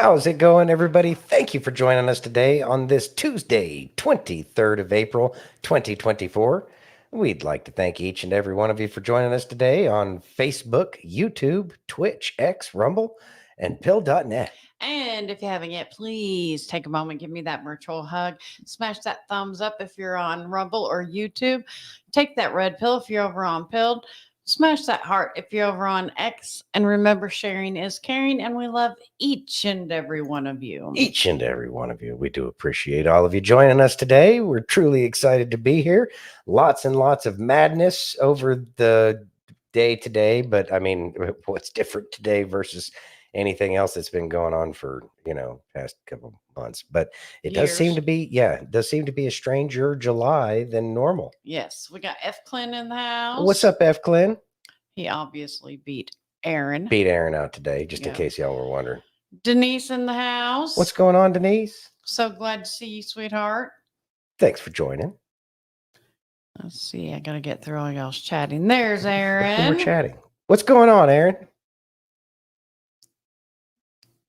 How's it going, everybody? Thank you for joining us today on this Tuesday, 23rd of April, 2024. We'd like to thank each and every one of you for joining us today on Facebook, YouTube, Twitch, X, Rumble, and Pill.net. And if you haven't yet, please take a moment, give me that virtual hug. Smash that thumbs up if you're on Rumble or YouTube. Take that red pill if you're over on Pilled. Smash that heart if you're over on X. And remember, sharing is caring, and we love each and every one of you. Each and every one of you. We do appreciate all of you joining us today. We're truly excited to be here. Lots and lots of madness over the day today, but I mean, what's different today versus anything else that's been going on for, past couple months. But it does seem to be, it does seem to be a stranger July than normal. Yes, we got F. Clint in the house. What's up, F. Clint? He obviously beat Aaron. Beat Aaron out today, just in case y'all were wondering. Denise in the house. What's going on, Denise? So glad to see you, sweetheart. Thanks for joining. Let's see. I got to get through all y'all's chatting. There's Aaron. We're chatting. What's going on, Aaron?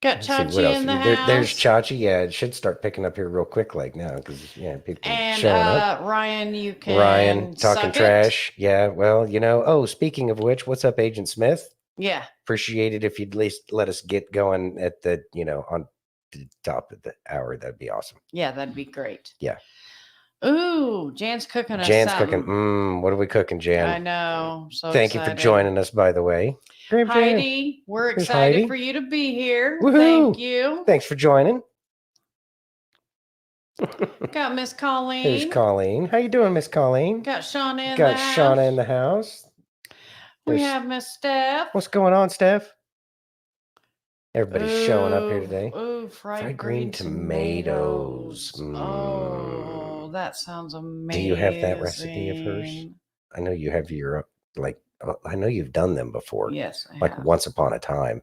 Got Chachi in the house. There's Chachi. Yeah, it should start picking up here real quick, like now, because people and showing up. Ryan, you can. Ryan talking trash. Yeah. Well, Oh, speaking of which, what's up, Agent Smith? Yeah. Appreciate it if you'd at least let us get going at the on the top of the hour. That'd be awesome. Yeah, that'd be great. Yeah. Ooh, Jan's cooking us cooking. What are we cooking, Jan? I know. So thank you for joining us, by the way. Heidi, we're excited for you to be here. Woohoo. Thank you. Thanks for joining. Got Miss Colleen. There's Colleen. How you doing, Miss Colleen? Got Shauna in the house. Got Shauna in the house. We have Miss Steph. What's going on, Steph? Everybody's showing up here today. Ooh, fried green tomatoes. Oh, that sounds amazing. Do you have that recipe of hers? I know you have your, I know you've done them before. Yes, I have. Once upon a time.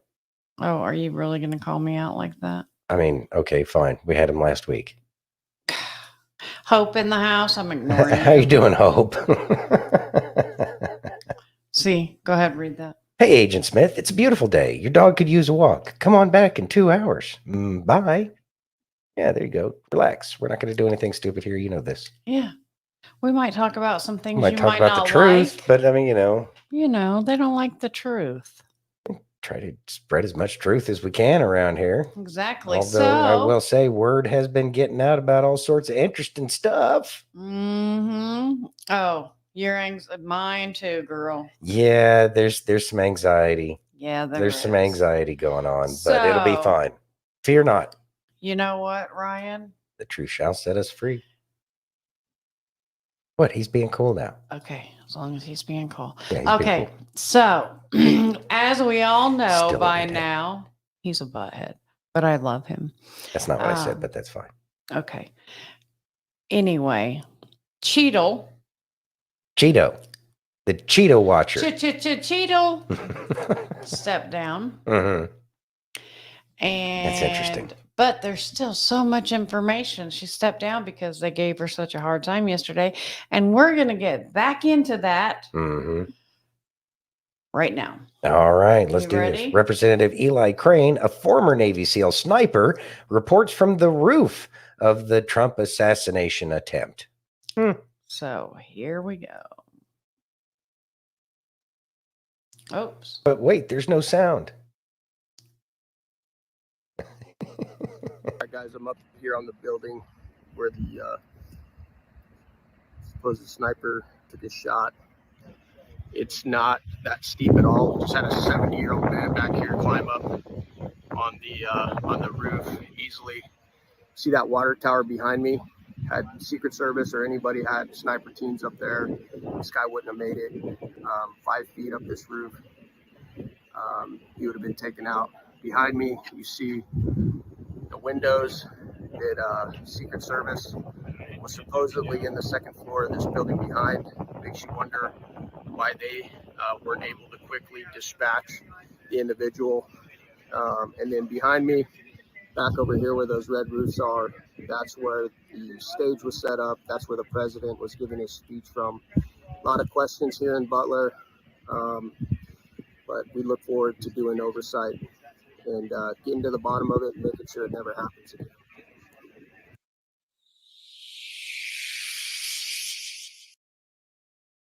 Oh, are you really going to call me out like that? I mean, okay, fine. We had them last week. Hope in the house. I'm ignoring How you doing, Hope? See, go ahead, read that. Hey, Agent Smith, it's a beautiful day. Your dog could use a walk. Come on back in 2 hours. Bye. Yeah, there you go. Relax. We're not going to do anything stupid here. You know this. Yeah. We might talk about some things you might about the truth, but I mean, they don't like the truth. Try to spread as much truth as we can around here. Exactly. Although I will say word has been getting out about all sorts of interesting stuff. Mm-hmm. Oh, mine too, girl. Yeah, there's some anxiety. Yeah, there's some anxiety going on, but it'll be fine. Fear not. You know what, Ryan? The truth shall set us free. What? He's being cool now. Okay, as long as he's being cool. Yeah, okay, cool. So as we all know by now, he's a butthead, but I love him. That's not what I said, but that's fine. Okay. Anyway, Cheeto, the Cheeto watcher. Cheeto stepped down. Mm-hmm. And that's interesting. But there's still so much information. She stepped down because they gave her such a hard time yesterday. And we're going to get back into that right now. All right, let's do this. Representative Eli Crane, a former Navy SEAL sniper, reports from the roof of the Trump assassination attempt. So here we go. Oops. But wait, there's no sound. All right, guys, I'm up here on the building where the supposed sniper took his shot. It's not that steep at all. Just had a 70-year-old man back here climb up on the roof easily. See that water tower behind me? Had Secret Service or anybody had sniper teams up there, this guy wouldn't have made it 5 feet up this roof. He would have been taken out. Behind me, you see the windows that Secret Service was supposedly in the second floor of this building behind. Makes you wonder why they weren't able to quickly dispatch the individual. And then behind me, back over here where those red roofs are, that's where the stage was set up. That's where the president was giving his speech from. A lot of questions here in Butler, but we look forward to doing oversight and getting to the bottom of it and making sure it never happens again.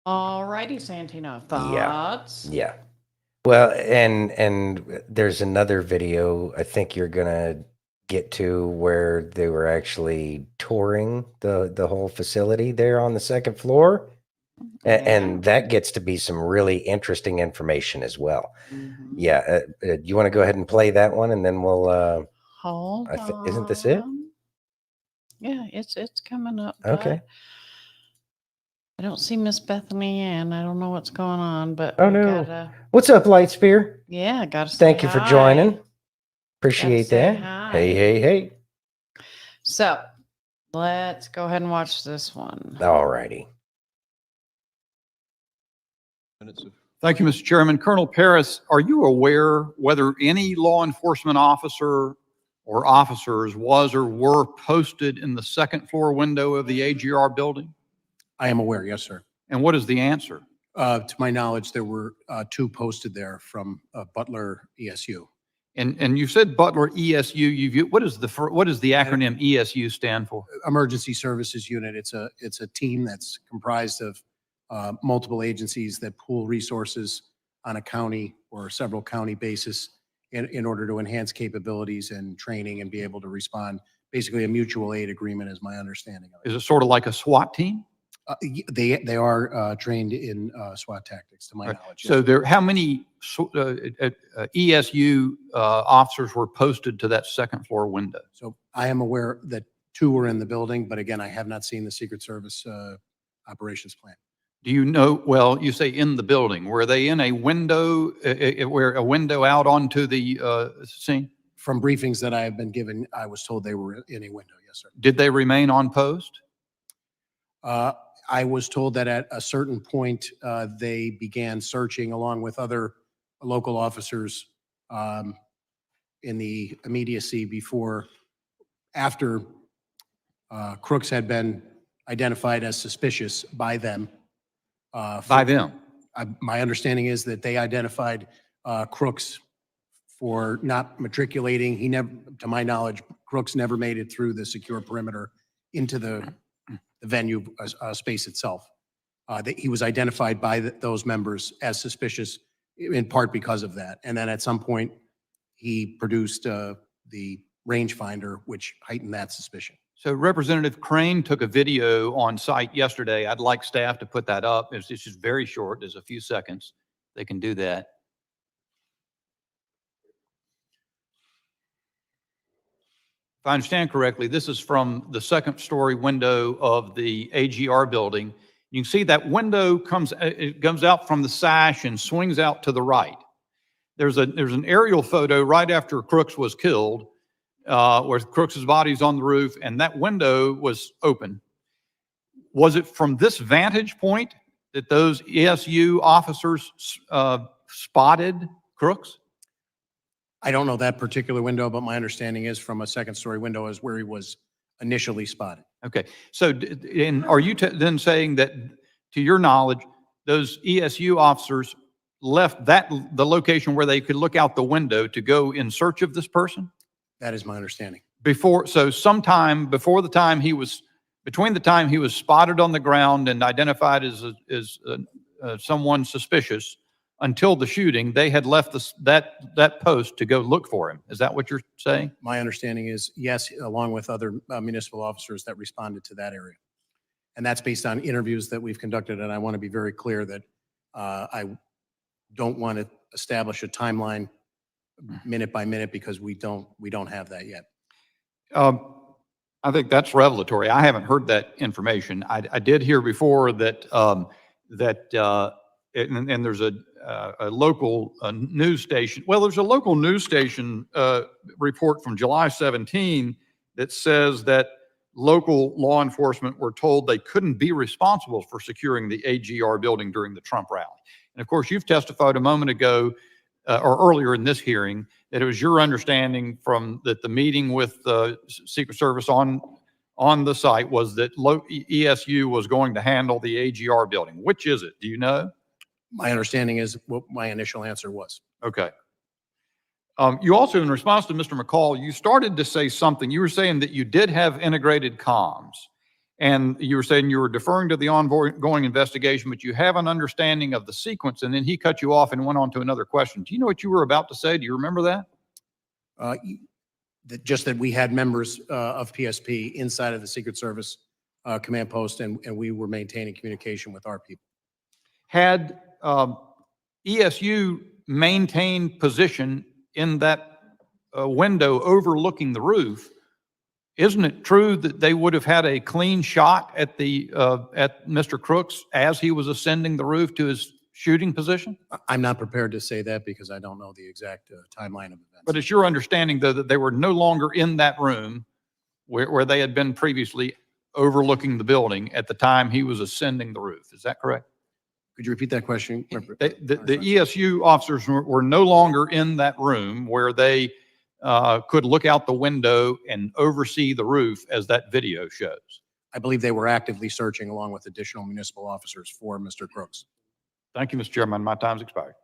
All righty, Santino. Thoughts? Yeah. Well, and there's another video I think you're gonna get to where they were actually touring the whole facility there on the second floor. And that gets to be some really interesting information as well. Mhm. Yeah. You want to go ahead and play that one, and then we'll. Hold Isn't this it? on. Yeah, it's coming up. Okay. but I don't see Miss Bethany Ann. I don't know what's going on, but Oh, we no. gotta, What's up, Lightspear? yeah, gotta say Thank you for hi. joining. Appreciate say that. hi. Hey. So let's go ahead and watch this one. All righty. Thank you, Mr. Chairman. Colonel Paris, are you aware whether any law enforcement officer or officers was or were posted in the second floor window of the AGR building? I am aware, yes, sir. And what is the answer? To my knowledge, there were two posted there from Butler ESU. And you said Butler ESU. What is the acronym ESU stand for? Emergency Services Unit. It's a team that's comprised of multiple agencies that pool resources on a county or several county basis in order to enhance capabilities and training and be able to respond. Basically, a mutual aid agreement is my understanding of it. Is it sort of like a SWAT team? They are trained in SWAT tactics, to my knowledge. So how many ESU officers were posted to that second floor window? So I am aware that two were in the building, but again, I have not seen the Secret Service operations plan. Do you know, well, you say in the building, were they in a window, where a window out onto the scene? From briefings that I have been given, I was told they were in a window, yes, sir. Did they remain on post? I was told that at a certain point, they began searching along with other local officers in the immediacy after Crooks had been identified as suspicious by them. By them? My understanding is that they identified Crooks for not matriculating. He never, to my knowledge, Crooks never made it through the secure perimeter into the venue space itself. That he was identified by those members as suspicious in part because of that. And then at some point, he produced the rangefinder, which heightened that suspicion. So Representative Crane took a video on site yesterday. I'd like staff to put that up. It's just very short. There's a few seconds. They can do that. If I understand correctly, this is from the second story window of the AGR building. You can see that window comes out from the sash and swings out to the right. There's an aerial photo right after Crooks was killed, where Crooks's body's on the roof, and that window was open. Was it from this vantage point that those ESU officers spotted Crooks? I don't know that particular window, but my understanding is from a second story window is where he was initially spotted. Okay, so are you then saying that, to your knowledge, those ESU officers left the location where they could look out the window to go in search of this person? That is my understanding. Sometime before between the time he was spotted on the ground and identified as someone suspicious until the shooting, they had left that post to go look for him. Is that what you're saying? My understanding is yes, along with other municipal officers that responded to that area. And that's based on interviews that we've conducted. And I want to be very clear that I don't want to establish a timeline minute by minute because we don't have that yet. I think that's revelatory. I haven't heard that information. I did hear before that and there's a local news station. Well, there's a local news station report from July 17 that says that local law enforcement were told they couldn't be responsible for securing the AGR building during the Trump rally. And of course, you've testified a moment ago or earlier in this hearing that it was your understanding that the meeting with the Secret Service on the site was that ESU was going to handle the AGR building. Which is it? Do you know? My understanding is what my initial answer was. Okay. You also, in response to Mr. McCall, you started to say something. You were saying that you did have integrated comms. And you were saying you were deferring to the ongoing investigation, but you have an understanding of the sequence. And then he cut you off and went on to another question. Do you know what you were about to say? Do you remember that? Just that we had members of PSP inside of the Secret Service command post, and we were maintaining communication with our people. Had ESU maintained position in that window overlooking the roof, isn't it true that they would have had a clean shot at at Mr. Crooks as he was ascending the roof to his shooting position? I'm not prepared to say that because I don't know the exact timeline of events. But it's your understanding, though, that they were no longer in that room where they had been previously overlooking the building at the time he was ascending the roof. Is that correct? Could you repeat that question? The ESU officers were no longer in that room where they could look out the window and oversee the roof as that video shows. I believe they were actively searching along with additional municipal officers for Mr. Crooks. Thank you, Mr. Chairman. My time's expired.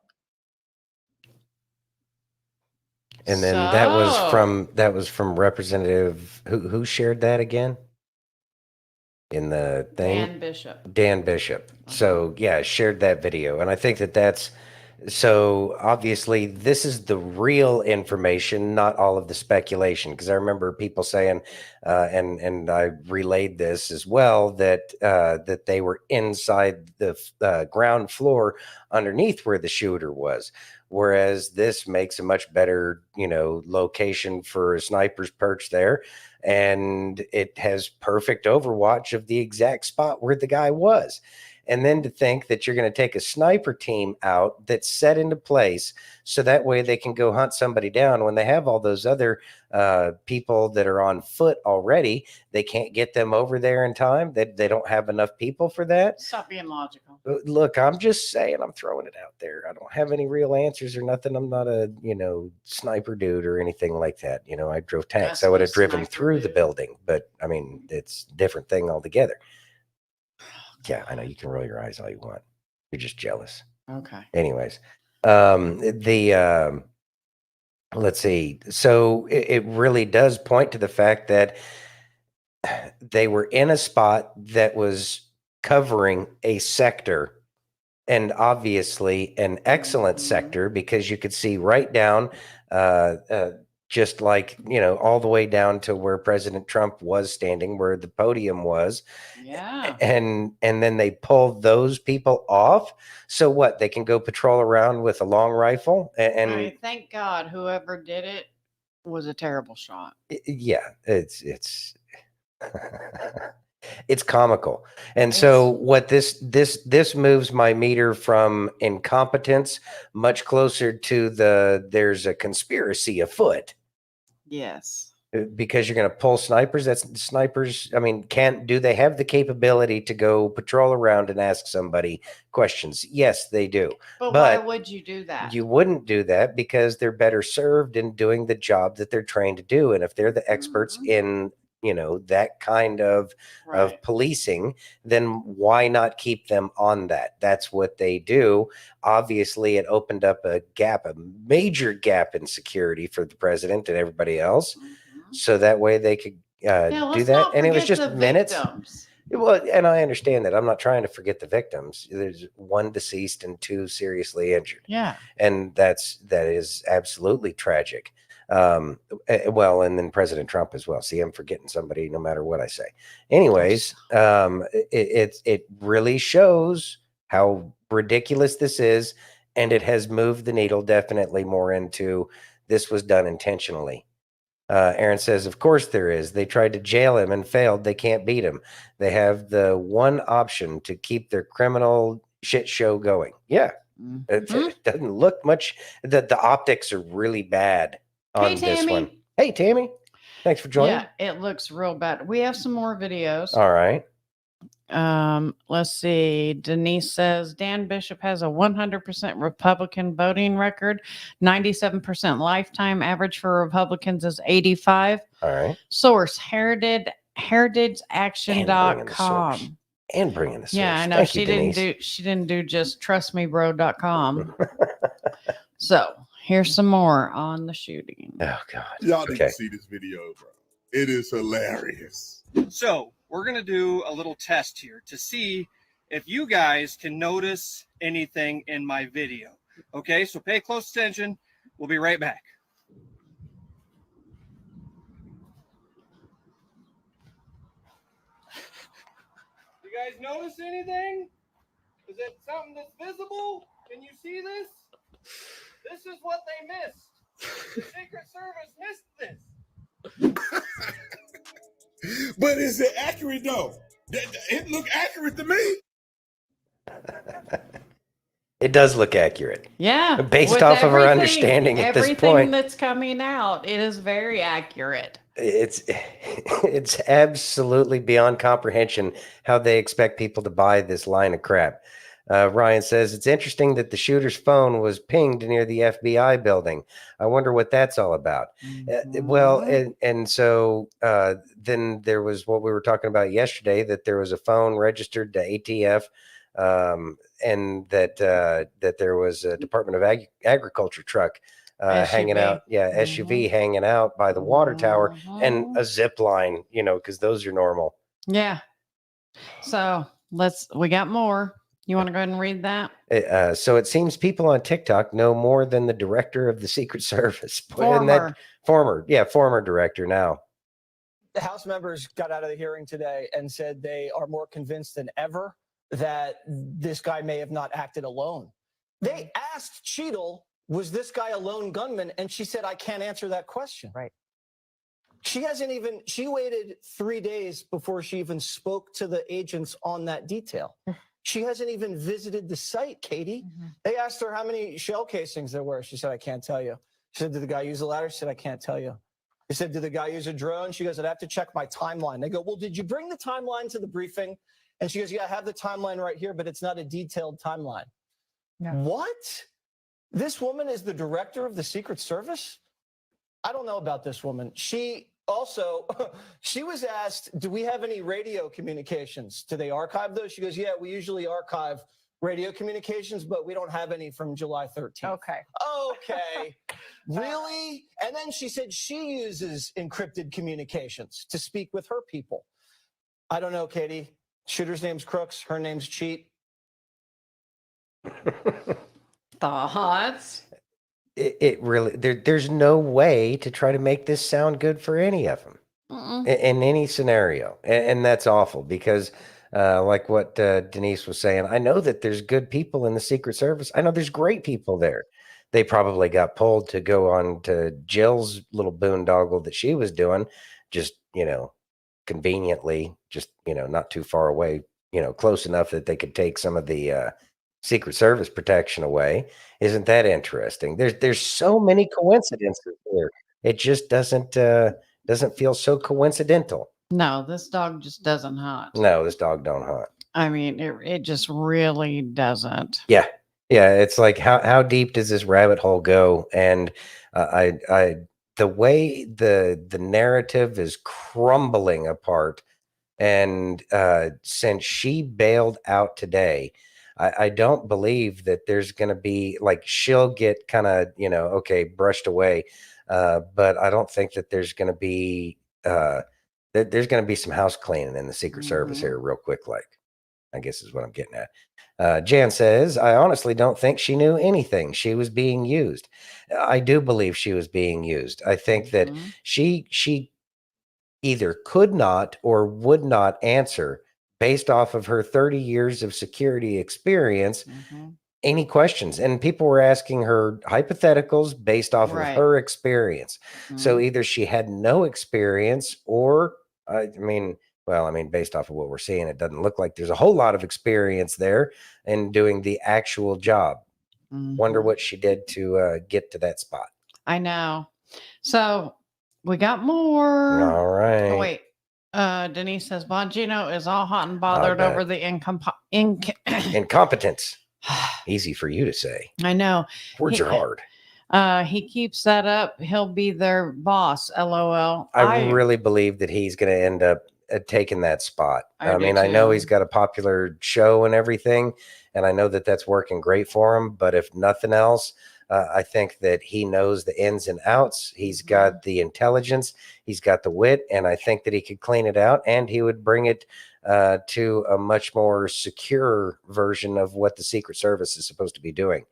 And then that was from Representative, who shared that again? In the thing? Dan Bishop. Dan Bishop. So yeah, shared that video. And I think that's, so obviously this is the real information, not all of the speculation. Because I remember people saying, and I relayed this as well, that that they were inside the ground floor underneath where the shooter was. Whereas this makes a much better, location for a sniper's perch there. And it has perfect overwatch of the exact spot where the guy was. And then to think that you're going to take a sniper team out that's set into place so that way they can go hunt somebody down when they have all those other people that are on foot already. They can't get them over there in time. They don't have enough people for that. Stop being logical. Look, I'm just saying, I'm throwing it out there. I don't have any real answers or nothing. I'm not a, sniper dude or anything like that. I drove tanks. I would have driven through the building, but I mean, it's a different thing altogether. Yeah, I know you can roll your eyes all you want. You're just jealous. Okay. Anyways, let's see. So it really does point to the fact that they were in a spot that was covering a sector, and obviously an excellent sector, because you could see right down, just like, all the way down to where President Trump was standing, where the podium was. Yeah. And then they pulled those people off. So what? They can go patrol around with a long rifle and Thank God whoever did it was a terrible shot. yeah, it's it's comical. And so what this moves my meter from incompetence much closer to there's a conspiracy afoot. Yes. Because you're going to pull snipers. That's snipers. I mean, do they have the capability to go patrol around and ask somebody questions? Yes, they do. But why would you do that? You wouldn't do that because they're better served in doing the job that they're trained to do. And if they're the experts in, that kind of policing, then why not keep them on that? That's what they do. Obviously, it opened up a major gap in security for the president and everybody else. So that way they could do that. And it was just minutes. Well, and I understand that. I'm not trying to forget the victims. There's 1 deceased and 2 seriously injured. Yeah. And that is absolutely tragic. Well, and then President Trump as well. See, I'm forgetting somebody no matter what I say. Anyways, it really shows how ridiculous this is. And it has moved the needle definitely more into this was done intentionally. Aaron says, of course there is. They tried to jail him and failed. They can't beat him. They have the one option to keep their criminal shit show going. Yeah. It doesn't look much. The optics are really bad on this one. Hey, Tammy. Thanks for joining. Yeah, it looks real bad. We have some more videos. All right. Let's see. Denise says Dan Bishop has a 100% Republican voting record, 97% lifetime. Average for Republicans is 85. All right. Source heritageaction.com. And bringing the source. Yeah, I know. She didn't do just trustmebro.com. So Here's some more on the shooting. Oh God. Y'all need Okay. to see this video, bro. It is hilarious. So we're going to do a little test here to see if you guys can notice anything in my video. Okay, so pay close attention. We'll be right back. You guys notice anything? Is it something that's visible? Can you see this? This is what they missed. The Secret Service missed this. But is it accurate though? It look accurate to me. It does look accurate. Yeah. Based with off of our everything- understanding at this everything point. that's coming out, it is very accurate. It's absolutely beyond comprehension how they expect people to buy this line of crap. Ryan says it's interesting that the shooter's phone was pinged near the FBI building. I wonder what that's all about. Well, and so then there was what we were talking about yesterday, that there was a phone registered to ATF, and that there was a Department of Agriculture truck hanging SUV. out. Yeah, SUV hanging out by the water tower, and Mhm. a zip line, because those are normal. Yeah. So we got more. You want to go ahead and read that? So it seems people on TikTok know more than the director of the Secret Service. And that- former director now. The House members got out of the hearing today and said they are more convinced than ever that this guy may have not acted alone. They asked Cheadle, was this guy a lone gunman? And she said, I can't answer that question. Right. She waited 3 days before she even spoke to the agents on that detail. She hasn't even visited the site, Katie. They asked her how many shell casings there were. She said, I can't tell you. She said, did the guy use a ladder? She said, I can't tell you. They said, did the guy use a drone? She goes, I'd have to check my timeline. They go, well, did you bring the timeline to the briefing? And she goes, yeah, I have the timeline right here, but it's not a detailed timeline. Yeah. What? This woman is the director of the Secret Service? I don't know about this woman. She was asked, do we have any radio communications? Do they archive those? She goes, yeah, we usually archive radio communications, but we don't have any from July 13th. Okay. Okay. Really? And then she said she uses encrypted communications to speak with her people. I don't know, Katie. Shooter's name's Crooks. Her name's Cheat. Thoughts? It really, there's no way to try to make this sound good for any of them in any scenario. And that's awful because like what Denise was saying, I know that there's good people in the Secret Service. I know there's great people there. They probably got pulled to go on to Jill's little boondoggle that she was doing, just, conveniently, just, not too far away, close enough that they could take some of the Secret Service protection away. Isn't that interesting? There's so many coincidences here. It just doesn't feel so coincidental. No, this dog just doesn't hunt. No, this dog don't hunt. I mean, it just really doesn't. Yeah. It's like how deep does this rabbit hole go? And the way the narrative is crumbling apart, and since she bailed out today, I don't believe that there's going to be like, she'll get kind of, okay, brushed away. But I don't think that there's going to be, there's going to be some house cleaning in the Secret Service here real quick. Like, I guess is what I'm getting at. Jan says, I honestly don't think she knew anything. She was being used. I do believe she was being used. I think that she either could not or would not answer, based off of her 30 years of security experience, any questions. And people were asking her hypotheticals based off of her experience. So either she had no experience or, based off of what we're seeing, it doesn't look like there's a whole lot of experience there in doing the actual job. Wonder what she did to get to that spot. I know. So we got more. All right. Oh, wait. Denise says Bongino is all hot and bothered over the incompetence. Easy for you to say. I know. Words are hard. He keeps that up. He'll be their boss. LOL. I really believe that he's going to end up taking that spot. I I know he's got a popular show and everything, and I know that that's working great for him. But if nothing else, I think that he knows the ins and outs. He's got the intelligence, he's got the wit, and I think that he could clean it out, and he would bring it to a much more secure version of what the Secret Service is supposed to be doing.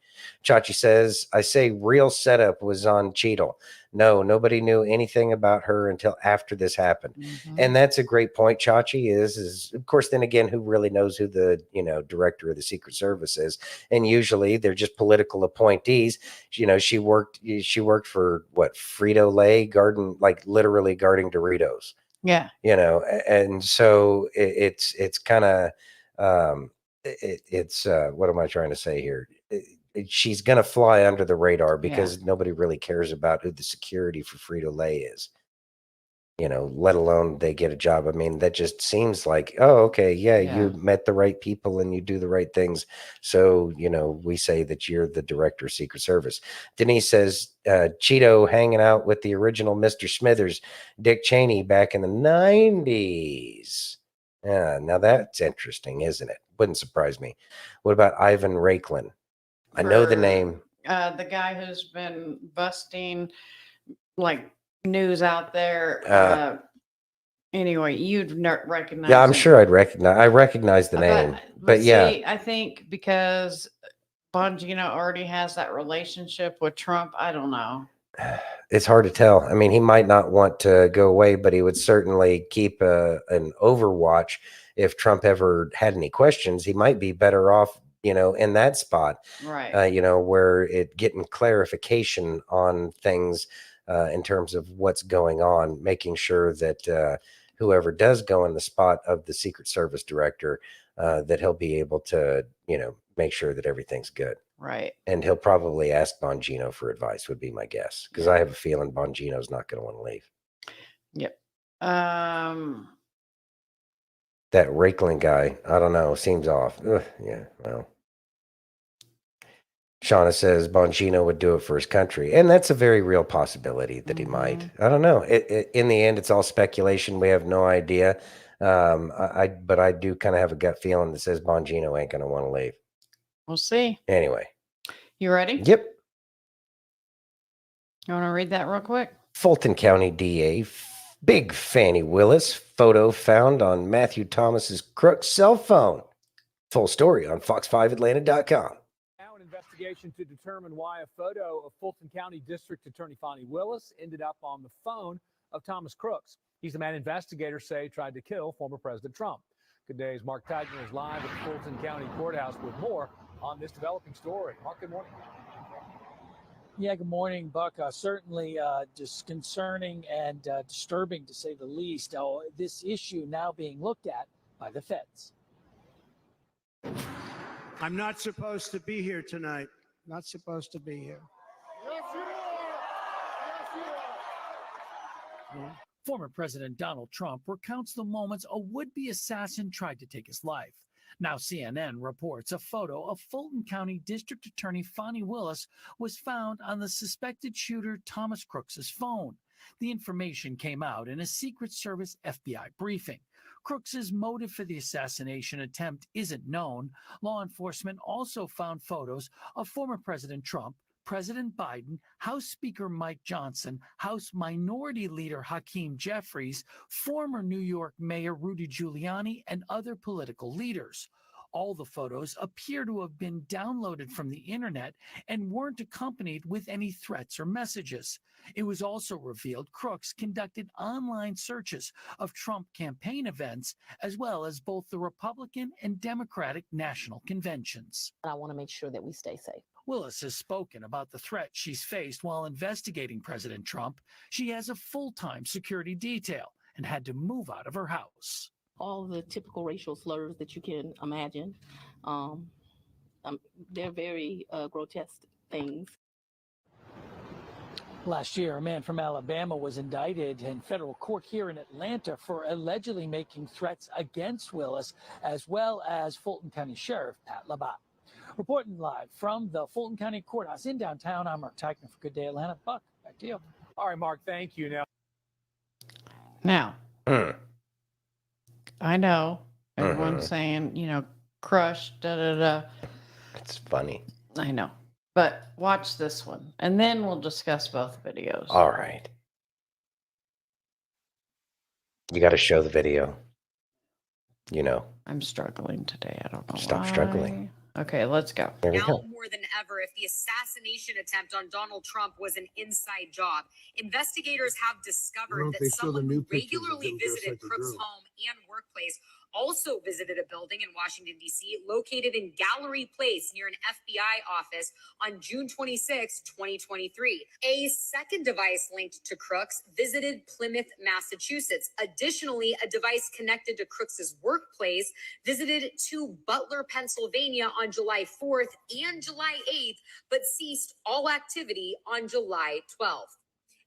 Chachi says, I say real setup was on Cheadle. No, nobody knew anything about her until after this happened. Mhm. And that's a great point. Chachi is of course, then again, who really knows who the, director of the Secret Service is? And usually they're just political appointees. She worked for what, Frito-Lay garden, like literally guarding Doritos, Yeah. and so it's kind of, it's what am I trying to say here? She's going to fly under the radar because nobody really cares about who the security for Frito-Lay is, let alone they get a job. I mean, that just seems like, oh, okay, yeah, you met the right people and you do the right things. So, we say that you're the director of Secret Service. Denise says, Cheeto hanging out with the original Mr. Smithers, Dick Cheney back in the 90s. Yeah, now that's interesting, isn't it? Wouldn't surprise me. What about Ivan Raiklin? I know the For, name. The guy who's been busting like news out there. Anyway, you'd not recognize. Yeah, I'm him. sure I recognize the name, but yeah. See, I think because Bongino already has that relationship with Trump, I don't know. It's hard to tell. I mean, he might not want to go away, but he would certainly keep an overwatch. If Trump ever had any questions, he might be better off, in that spot, Right. where it getting clarification on things in terms of what's going on, making sure that whoever does go in the spot of the Secret Service director, that he'll be able to, make sure that everything's good. Right. And he'll probably ask Bongino for advice, would be my guess, because I have a feeling Bongino's not going to want to leave. Yep. That Raiklin guy, I don't know, seems off. Ugh, yeah, well. Shauna says Bongino would do it for his country, and that's a very real possibility that he might. I don't know. In the end, it's all speculation. We have no idea. But I do kind of have a gut feeling that says Bongino ain't going to want to leave. We'll see. Anyway. You ready? Yep. You want to read that real quick? Fulton County DA, Big Fannie Willis, photo found on Matthew Thomas's crook's cell phone. Full story on fox5atlanta.com. Now an investigation to determine why a photo of Fulton County District Attorney Fonnie Willis ended up on the phone of Thomas Crooks. He's the man investigators say tried to kill former President Trump. Good day's Mark Teitner is live at the Fulton County Courthouse with more on this developing story. Mark, good morning. Yeah, good morning, Buck. Certainly just concerning and disturbing, to say the least. This issue now being looked at by the feds. I'm not supposed to be here tonight. Not supposed to be here. Yes, you are. Yes, you are. Former President Donald Trump recounts the moments a would-be assassin tried to take his life. Now CNN reports a photo of Fulton County District Attorney Fonnie Willis was found on the suspected shooter Thomas Crooks's phone. The information came out in a Secret Service FBI briefing. Crooks's motive for the assassination attempt isn't known. Law enforcement also found photos of former President Trump, President Biden, House Speaker Mike Johnson, House Minority Leader Hakeem Jeffries, former New York Mayor Rudy Giuliani, and other political leaders. All the photos appear to have been downloaded from the internet and weren't accompanied with any threats or messages. It was also revealed Crooks conducted online searches of Trump campaign events, as well as both the Republican and Democratic national conventions. I want to make sure that we stay safe. Willis has spoken about the threat she's faced while investigating President Trump. She has a full-time security detail and had to move out of her house. All the typical racial slurs that you can imagine. They're very grotesque things. Last year, a man from Alabama was indicted in federal court here in Atlanta for allegedly making threats against Willis, as well as Fulton County Sheriff Pat Labat. Reporting live from the Fulton County Courthouse in downtown, I'm Mark Teitner for Good Day Atlanta. Buck, back to you. All right, Mark, thank you. Now, I know everyone's saying, crush, da da da. It's funny. I know. But watch this one, and then we'll discuss both videos. All right. You got to show the video. You know, I'm struggling today. I don't know Stop why. struggling. Okay, let's go. there we Now go. more than ever, if the assassination attempt on Donald Trump was an inside job, investigators have discovered that someone who regularly visited Crook's home and workplace also visited a building in Washington, D.C., located in Gallery Place near an FBI office on June 26, 2023. A second device linked to Crooks visited Plymouth, Massachusetts. Additionally, a device connected to Crooks's workplace visited to Butler, Pennsylvania on July 4th and July 8th, but ceased all activity on July 12th.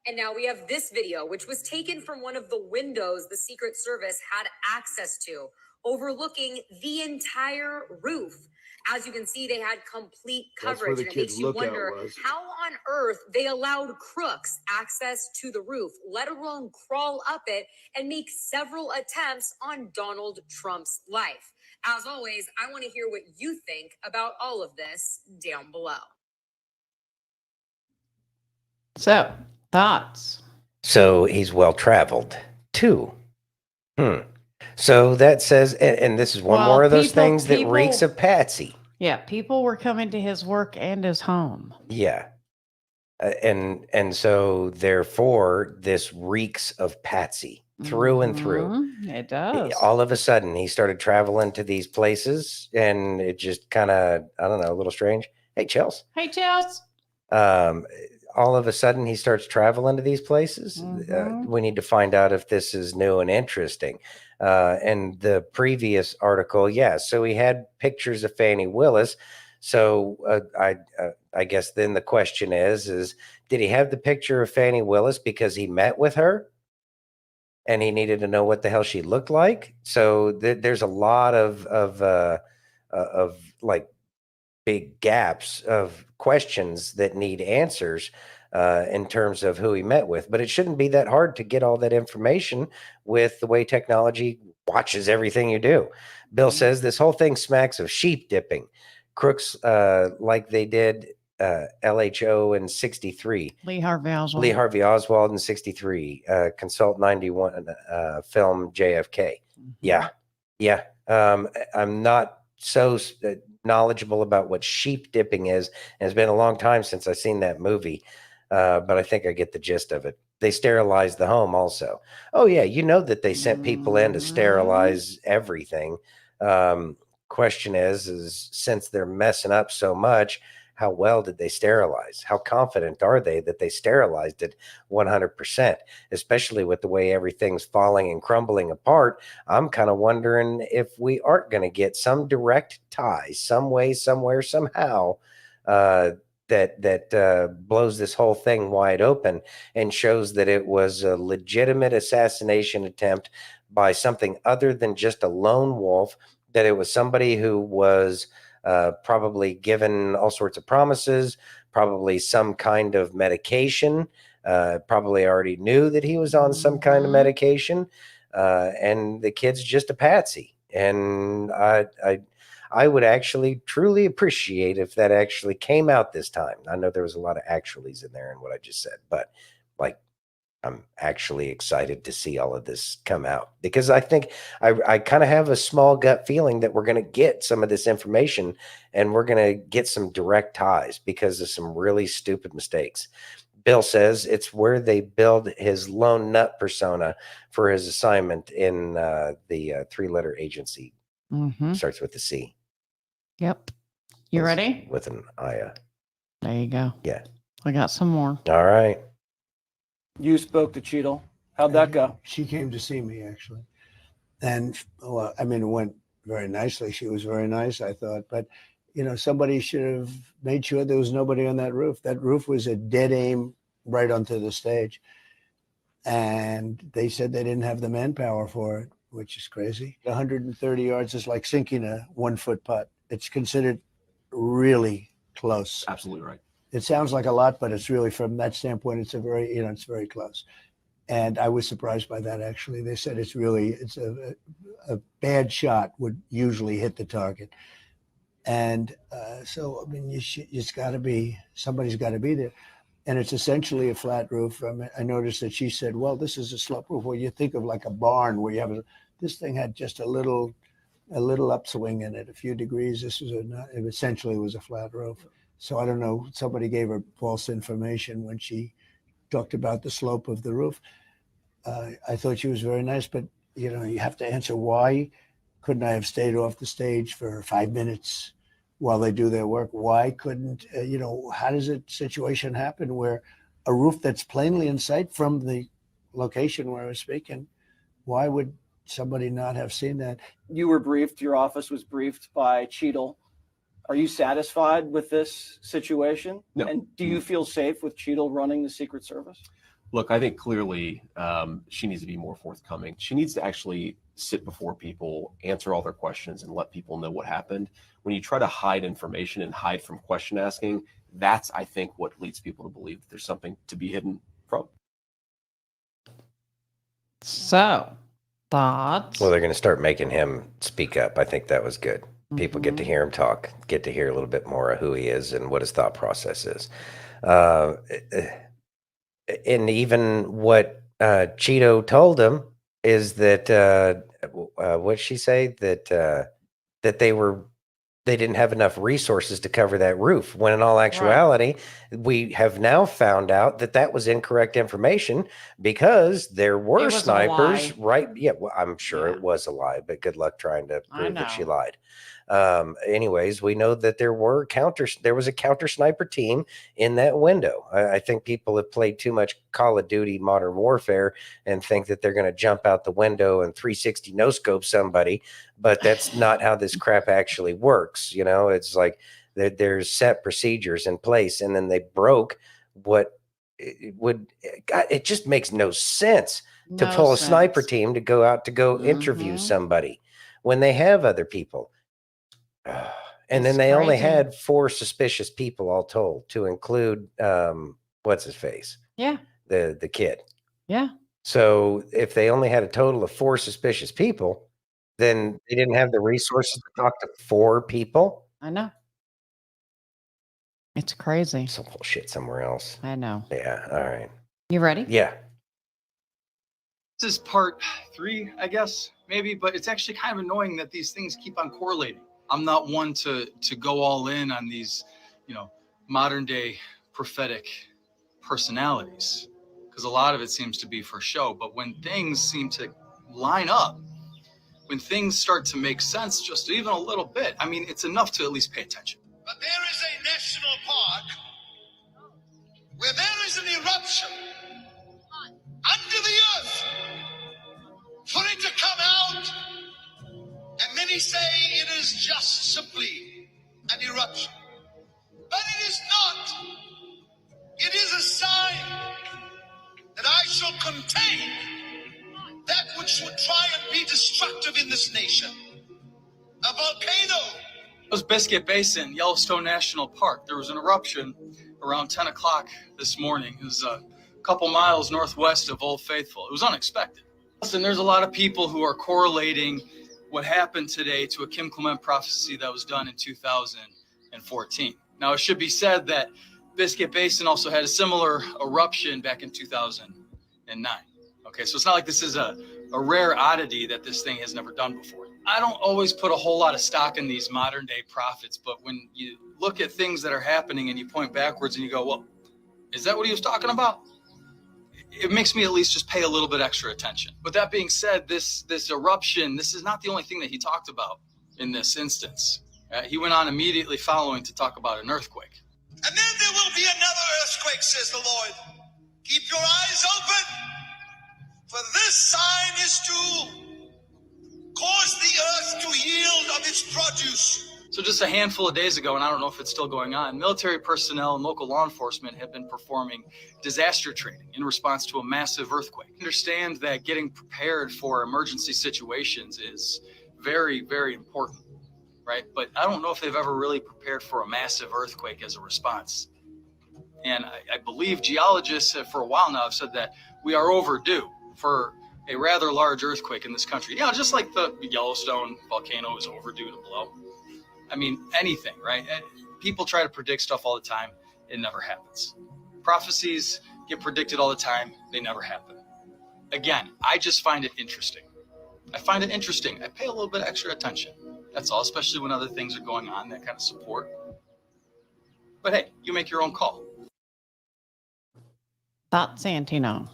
And now we have this video, which was taken from one of the windows the Secret Service had access to, overlooking the entire roof. As you can see, they had complete coverage, and it makes you wonder how on earth they allowed crooks access to the roof, let alone crawl up it and make several attempts on Donald Trump's life. As always, I want to hear what you think about all of this down below. So, thoughts? So he's well traveled too. So that says, and this is one Well, more of those people- things that reeks people- of Patsy. Yeah, people were coming to his work and his home. Yeah. And so therefore this reeks of Patsy through and through. Mhm, It does. All of a sudden he started traveling to these places and it just kind of, I don't know, a little strange. Hey, Chels. Hey, Chels. All of a sudden he starts traveling to these places. We need to find out if this is new and interesting. And the previous article, so he had pictures of Fannie Willis. So I guess then the question is did he have the picture of Fannie Willis because he met with her and he needed to know what the hell she looked like? So there's a lot of like big gaps of questions that need answers in terms of who he met with. But it shouldn't be that hard to get all that information with the way technology watches everything you do. Bill says this whole thing smacks of sheep dipping. Crooks, like they did LHO in 63. Lee Harvey Oswald. Lee Harvey Oswald in 63. Consult 91 film JFK. Yeah. I'm not so knowledgeable about what sheep dipping is. And it's been a long time since I've seen that movie. But I think I get the gist of it. They sterilized the home also. Oh, yeah. You know that they sent people in to sterilize everything. Question is since they're messing up so much, how well did they sterilize? How confident are they that they sterilized it 100%, especially with the way everything's falling and crumbling apart? I'm kind of wondering if we aren't going to get some direct tie, some way, somewhere, somehow, that blows this whole thing wide open and shows that it was a legitimate assassination attempt by something other than just a lone wolf, that it was somebody who was probably given all sorts of promises, probably some kind of medication, probably already knew that he was on some kind of medication, and the kid's just a patsy. And I would actually truly appreciate if that actually came out this time. I know there was a lot of actuallys in there in what I just said, but like, I'm actually excited to see all of this come out because I think I kind of have a small gut feeling that we're going to get some of this information and we're going to get some direct ties because of some really stupid mistakes. Bill says it's where they build his lone nut persona for his assignment in the three-letter agency. Starts with the C. Yep. You ready? With an I. There you go. Yeah. I got some more. All right. You spoke to Cheadle. How'd that go? She came to see me, actually. And, well, I mean, it went very nicely. She was very nice, I thought. But, you know, somebody should have made sure there was nobody on that roof. That roof was a dead aim right onto the stage. And they said they didn't have the manpower for it, which is crazy. 130 yards is like sinking a 1-foot putt. It's considered really close. Absolutely right. It sounds like a lot, but it's really, from that standpoint, it's a very, you know, it's very close. And I was surprised by that, actually. They said it's a bad shot would usually hit the target. And so, I mean, it's got to be, somebody's got to be there. And it's essentially a flat roof. I mean, I noticed that she said, well, this is a slope roof. Well, you think of like a barn where you have this thing had just a little upswing in it, a few degrees. This was it essentially was a flat roof. So I don't know, somebody gave her false information when she talked about the slope of the roof. I thought she was very nice, but you know, you have to answer why couldn't I have stayed off the stage for 5 minutes while they do their work? Why couldn't, you know, how does a situation happen where a roof that's plainly in sight from the location where I was speaking, why would somebody not have seen that? You were briefed, your office was briefed by Cheadle. Are you satisfied with this situation? No. And do you feel safe with Cheadle running the Secret Service? Look, I think clearly she needs to be more forthcoming. She needs to actually sit before people, answer all their questions, and let people know what happened. When you try to hide information and hide from question asking, that's, I think, what leads people to believe that there's something to be hidden from. So, thoughts? Well, they're going to start making him speak up. I think that was good. People get to hear him talk, get to hear a little bit more of who he is and what his thought process is. And even what Cheeto told him is that what'd she say? That they didn't have enough resources to cover that roof. When in all actuality, we have now found out that that was incorrect information because there were was a snipers, lie. right? Yeah, well, I'm sure it was a lie, but good luck trying to I prove that she know. lied. Anyways, we know that there was a counter sniper team in that window. I think people have played too much Call of Duty Modern Warfare and think that they're going to jump out the window and 360 no scope somebody, but that's not how this crap actually works. You know, it's like there's set procedures in place, and then they broke what it just makes no sense to No pull a sniper sense. team to go out to go interview Mhm. somebody when they have other people. And then It's they only crazy. had 4 suspicious people all told, to include what's his face, Yeah. the kid. Yeah. So if they only had a total of 4 suspicious people, then they didn't have the resources to talk to 4 people. I know. It's crazy. Some bullshit somewhere else. I know. Yeah. All right. You ready? Yeah. This is part 3, I guess, maybe, but it's actually kind of annoying that these things keep on correlating. I'm not one to go all in on these, modern day prophetic personalities, because a lot of it seems to be for show. But when things seem to line up, when things start to make sense just even a little bit, I mean, it's enough to at least pay attention. But there is a national park where there is an eruption under the earth for it to come out, and many say it is just simply an eruption. But it is not. It is a sign that I shall contain that which would try and be destructive in this nation. A volcano. It was Biscuit Basin, Yellowstone National Park. There was an eruption around 10 o'clock this morning. It was a couple miles northwest of Old Faithful. It was unexpected. Listen, there's a lot of people who are correlating what happened today to a Kim Clement prophecy that was done in 2014. Now, it should be said that Biscuit Basin also had a similar eruption back in 2009. Okay, so it's not like this is a rare oddity that this thing has never done before. I don't always put a whole lot of stock in these modern day prophets, but when you look at things that are happening and you point backwards and you go, well, is that what he was talking about? It makes me at least just pay a little bit extra attention. But that being said, this eruption, this is not the only thing that he talked about in this instance. He went on immediately following to talk about an earthquake. And then there will be another earthquake, says the Lord. Keep your eyes open, for this sign is to cause the earth to yield of its produce. So just a handful of days ago, and I don't know if it's still going on, military personnel and local law enforcement have been performing disaster training in response to a massive earthquake. Understand that getting prepared for emergency situations is very, very important, right? But I don't know if they've ever really prepared for a massive earthquake as a response. And I believe geologists have for a while now have said that we are overdue for a rather large earthquake in this country. Just like the Yellowstone volcano is overdue to blow. I mean, anything, right? People try to predict stuff all the time. It never happens. Prophecies get predicted all the time. They never happen. Again, I just find it interesting. I find it interesting. I pay a little bit extra attention. That's all, especially when other things are going on that kind of support. But hey, you make your own call. Thought Santino.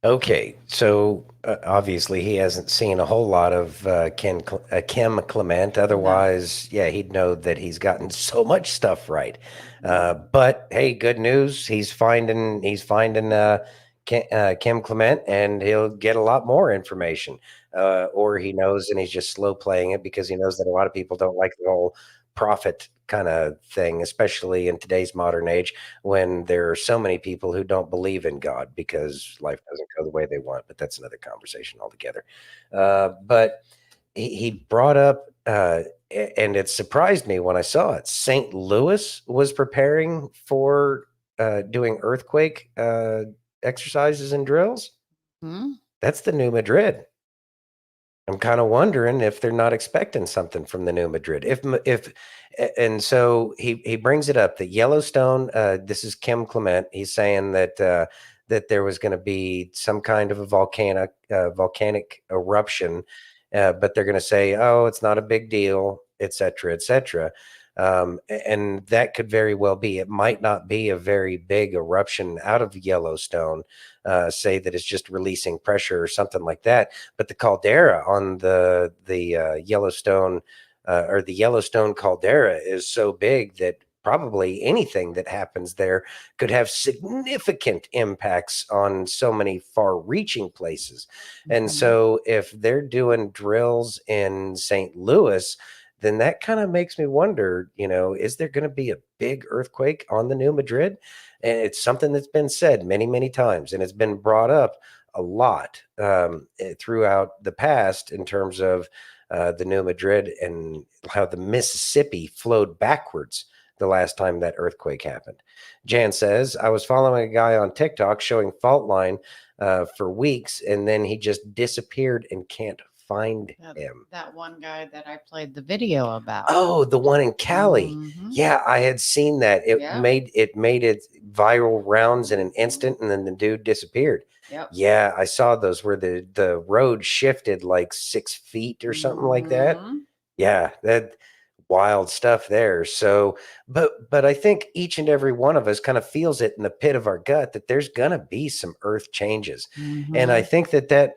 Okay, so obviously he hasn't seen a whole lot of Kim Clement. Otherwise, yeah, he'd know that he's gotten so much stuff right. But hey, good news. He's finding Kim Clement, and he'll get a lot more information. Or he knows, and he's just slow playing it because he knows that a lot of people don't like the whole prophet kind of thing, especially in today's modern age when there are so many people who don't believe in God because life doesn't go the way they want. But that's another conversation altogether. But he brought up, and it surprised me when I saw it. St. Louis was preparing for doing earthquake exercises and drills. That's the new Madrid. I'm kind of wondering if they're not expecting something from the new Madrid. And so he brings it up that Yellowstone. This is Kim Clement. He's saying that that there was going to be some kind of a volcanic eruption, but they're going to say, "Oh, it's not a big deal," et cetera, et cetera. And that could very well be. It might not be a very big eruption out of Yellowstone, say that it's just releasing pressure or something like that. But the caldera on the Yellowstone or the Yellowstone caldera is so big that probably anything that happens there could have significant impacts on so many far-reaching places. And so if they're doing drills in St. Louis, then that kind of makes me wonder, is there going to be a big earthquake on the new Madrid? And it's something that's been said many, many times, and it's been brought up a lot throughout the past in terms of the new Madrid and how the Mississippi flowed backwards the last time that earthquake happened. Jan says, I was following a guy on TikTok showing fault line for weeks, and then he just disappeared and can't find him. That one guy that I played the video about. Oh, the one in Cali. Yeah, I had seen that. It made it viral rounds in an instant, and then the dude disappeared. Yep. Yeah, I saw those where the road shifted like 6 feet or something like that. Yeah, that wild stuff there. So, but I think each and every one of us kind of feels it in the pit of our gut that there's gonna be some earth changes, and I think that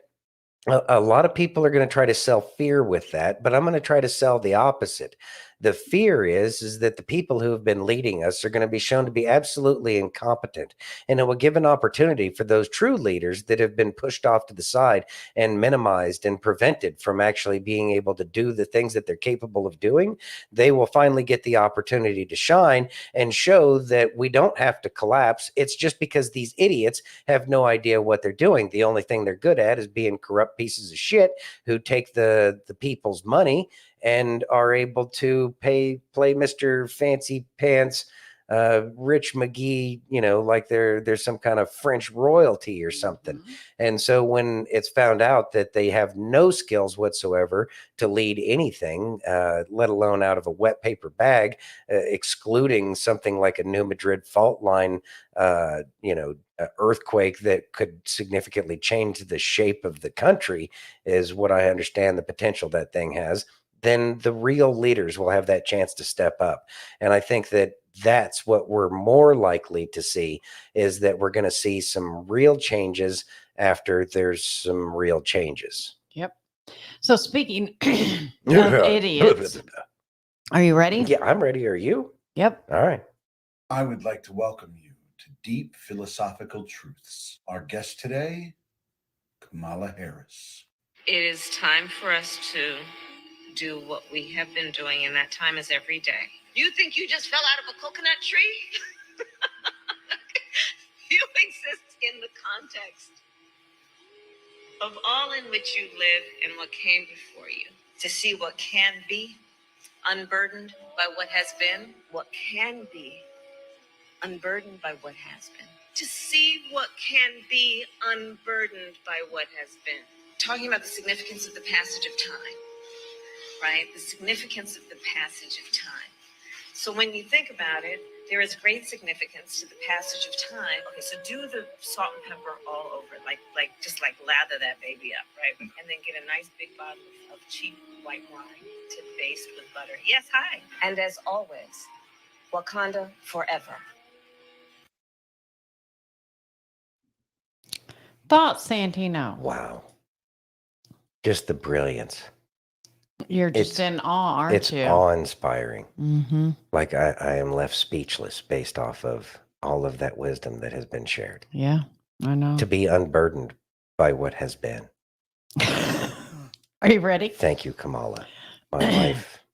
a lot of people are going to try to sell fear with that, but I'm going to try to sell the opposite. The fear is that the people who have been leading us are going to be shown to be absolutely incompetent, and it will give an opportunity for those true leaders that have been pushed off to the side and minimized and prevented from actually being able to do the things that they're capable of doing. They will finally get the opportunity to shine and show that we don't have to collapse. It's just because these idiots have no idea what they're doing. The only thing they're good at is being corrupt pieces of shit who take the people's money and are able to play Mr. Fancy Pants, Rich McGee, like they're some kind of French royalty or something. And so when it's found out that they have no skills whatsoever to lead anything, let alone out of a wet paper bag, excluding something like a New Madrid fault line, earthquake that could significantly change the shape of the country is what I understand the potential that thing has, then the real leaders will have that chance to step up. And I think that that's what we're more likely to see, is that we're going to see some real changes after there's some real changes. Yep. So speaking of idiots, are you ready? Yeah, I'm ready. Are you? Yep. All right. I would like to welcome you to Deep Philosophical Truths. Our guest today, Kamala Harris. It is time for us to do what we have been doing, and that time is every day. You think you just fell out of a coconut tree? You exist in the context of all in which you live and what came before you. To see what can be, unburdened by what has been. What can be, unburdened by what has been. To see what can be, unburdened by what has been. Talking about the significance of the passage of time. right? The significance of the passage of time. So when you think about it, there is great significance to the passage of time. Okay, so do the salt and pepper all over it, just lather that baby up, right? And then get a nice big bottle of cheap white wine to baste with butter. Yes, hi. And as always, Wakanda forever. Thoughts, Santino? Wow. Just the brilliance. You're just It's- in awe, aren't It's you? awe-inspiring. Mm-hmm. Like I am left speechless based off of all of that wisdom that has been shared. Yeah, I know. To be unburdened by what has been. Are you ready? Thank you, Kamala. My life,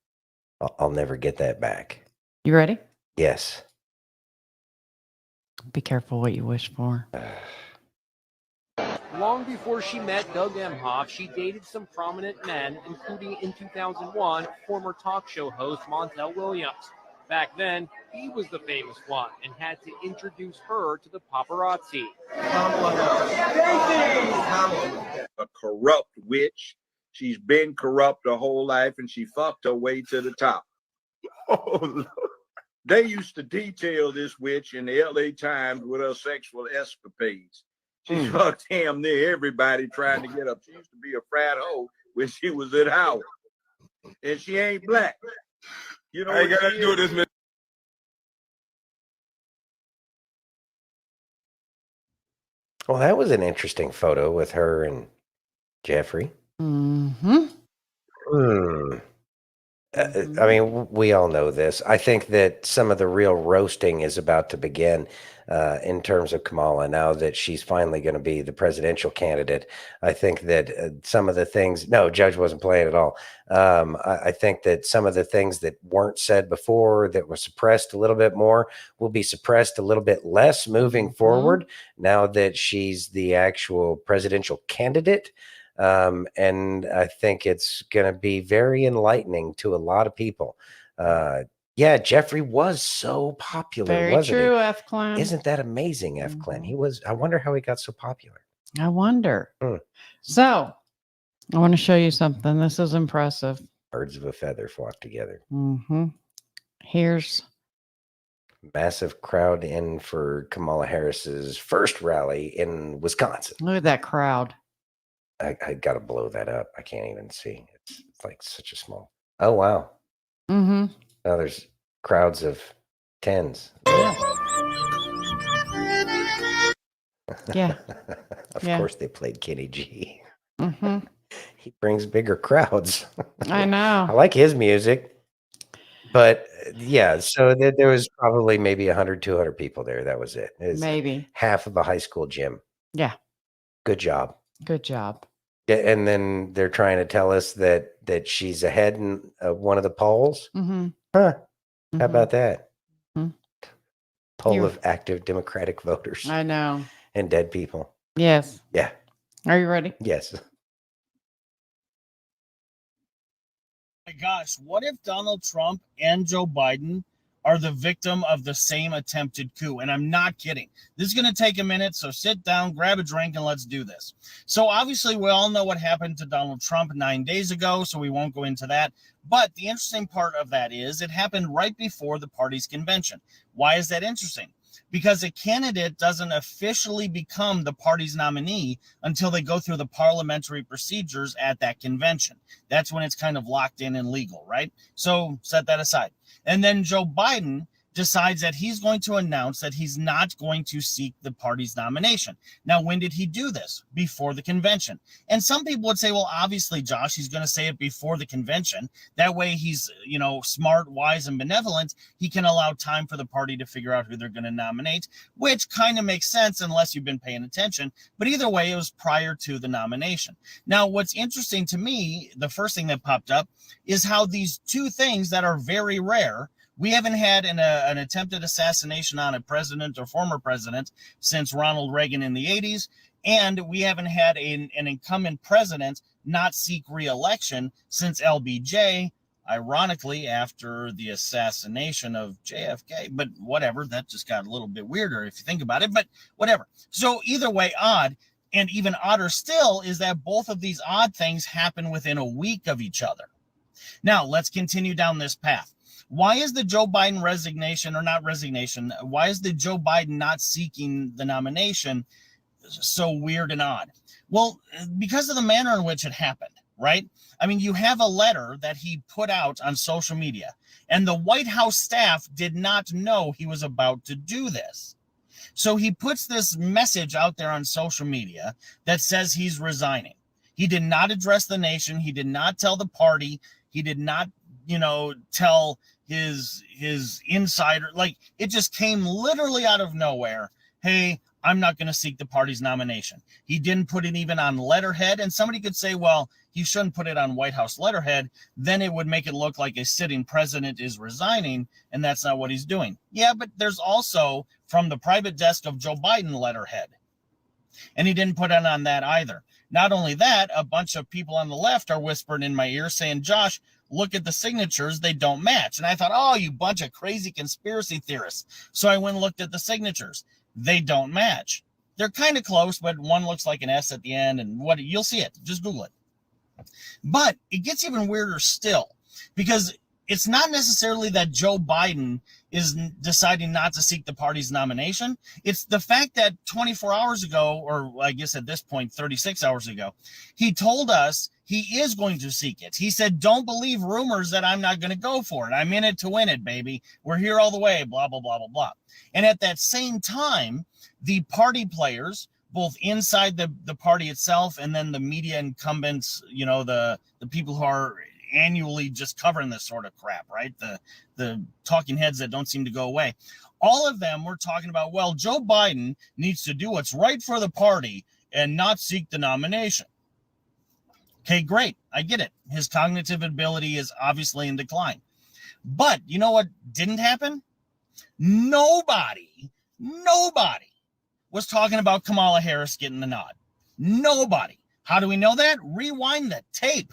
I'll never get that back. You ready? Yes. Be careful what you wish for. Long before she met Doug Emhoff, she dated some prominent men, including in 2001, former talk show host Montel Williams. Back then, he was the famous one and had to introduce her to the paparazzi. A corrupt witch. She's been corrupt her whole life and she fucked her way to the top. Oh, Lord. They used to detail this witch in the LA Times with her sexual escapades. She fucked damn near everybody trying to get up. She used to be a frat hoe when she was at Howard. And she ain't black. You know, I ain't gotta do this, man. Well, that was an interesting photo with her and Jeffrey. Mm-hmm. I mean, we all know this. I think that some of the real roasting is about to begin in terms of Kamala now that she's finally going to be the presidential candidate. I think that some of the things, no, Judge wasn't playing at all. I think that some of the things that weren't said before that were suppressed a little bit more will be suppressed a little bit less moving forward now that she's the actual presidential candidate. And I think it's going to be very enlightening to a lot of people. Yeah, Jeffrey was so popular, Very wasn't true, he? F. Clan. Isn't that amazing, F. Clan? He was. I wonder how he got so popular. I wonder. So, I want to show you something. This is impressive. Birds of a feather flock together. Mm-hmm. Here's Massive crowd in for Kamala Harris's first rally in Wisconsin. look at that crowd. I got to blow that up. I can't even see. It's like such a small. Oh, wow. Mm-hmm. Now there's crowds of tens. Yeah. Of Yeah. course, they played Kenny G. Mm-hmm. He brings bigger crowds. I know. I like his music. But yeah, so there was probably maybe 100, 200 people there. That was it. It's Maybe. half of a high school gym. Yeah. Good job. Good job. Yeah, and then they're trying to tell us that she's ahead in one of the polls. Mm-hmm. Huh. How about that? Mhm. Poll You- of active Democratic voters I know. and dead people. Yes. Yeah. Are you ready? Yes. My gosh, what if Donald Trump and Joe Biden are the victim of the same attempted coup? And I'm not kidding. This is going to take a minute, so sit down, grab a drink, and let's do this. So obviously, we all know what happened to Donald Trump 9 days ago, so we won't go into that. But the interesting part of that is it happened right before the party's convention. Why is that interesting? Because a candidate doesn't officially become the party's nominee until they go through the parliamentary procedures at that convention. That's when it's kind of locked in and legal, right? So set that aside. And then Joe Biden decides that he's going to announce that he's not going to seek the party's nomination. Now, when did he do this? Before the convention. And some people would say, well, obviously, Josh, he's going to say it before the convention. That way he's, smart, wise, and benevolent. He can allow time for the party to figure out who they're going to nominate, which kind of makes sense unless you've been paying attention. But either way, it was prior to the nomination. Now, what's interesting to me, the first thing that popped up is how these two things that are very rare. We haven't had an attempted assassination on a president or former president since Ronald Reagan in the 80s. And we haven't had an incumbent president not seek re-election since LBJ, ironically, after the assassination of JFK. But whatever, that just got a little bit weirder if you think about it, but whatever. So either way, odd. And even odder still is that both of these odd things happen within a week of each other. Now, let's continue down this path. Why is the Joe Biden resignation, or not resignation, why is the Joe Biden not seeking the nomination so weird and odd? Well, because of the manner in which it happened, right? I mean, you have a letter that he put out on social media, and the White House staff did not know he was about to do this. So he puts this message out there on social media that says he's resigning. He did not address the nation. He did not tell the party. He did not, tell his insider. Like, it just came literally out of nowhere. Hey, I'm not going to seek the party's nomination. He didn't put it even on letterhead. And somebody could say, well, he shouldn't put it on White House letterhead. Then it would make it look like a sitting president is resigning, and that's not what he's doing. Yeah, but there's also from the private desk of Joe Biden letterhead. And he didn't put it on that either. Not only that, a bunch of people on the left are whispering in my ear saying, Josh, look at the signatures, they don't match. And I thought, oh, you bunch of crazy conspiracy theorists. So I went and looked at the signatures. They don't match. They're kind of close, but one looks like an S at the end, and what you'll see it. Just Google it. But it gets even weirder still, because it's not necessarily that Joe Biden is deciding not to seek the party's nomination. It's the fact that 24 hours ago, or I guess at this point, 36 hours ago, he told us he is going to seek it. He said, don't believe rumors that I'm not going to go for it. I'm in it to win it, baby. We're here all the way, blah, blah, blah, blah, blah. And at that same time, the party players, both inside the party itself and then the media incumbents, the people who are annually just covering this sort of crap, right? The talking heads that don't seem to go away. All of them were talking about, well, Joe Biden needs to do what's right for the party and not seek the nomination. Okay, great. I get it. His cognitive ability is obviously in decline. But you know what didn't happen? Nobody was talking about Kamala Harris getting the nod. Nobody. How do we know that? Rewind the tape.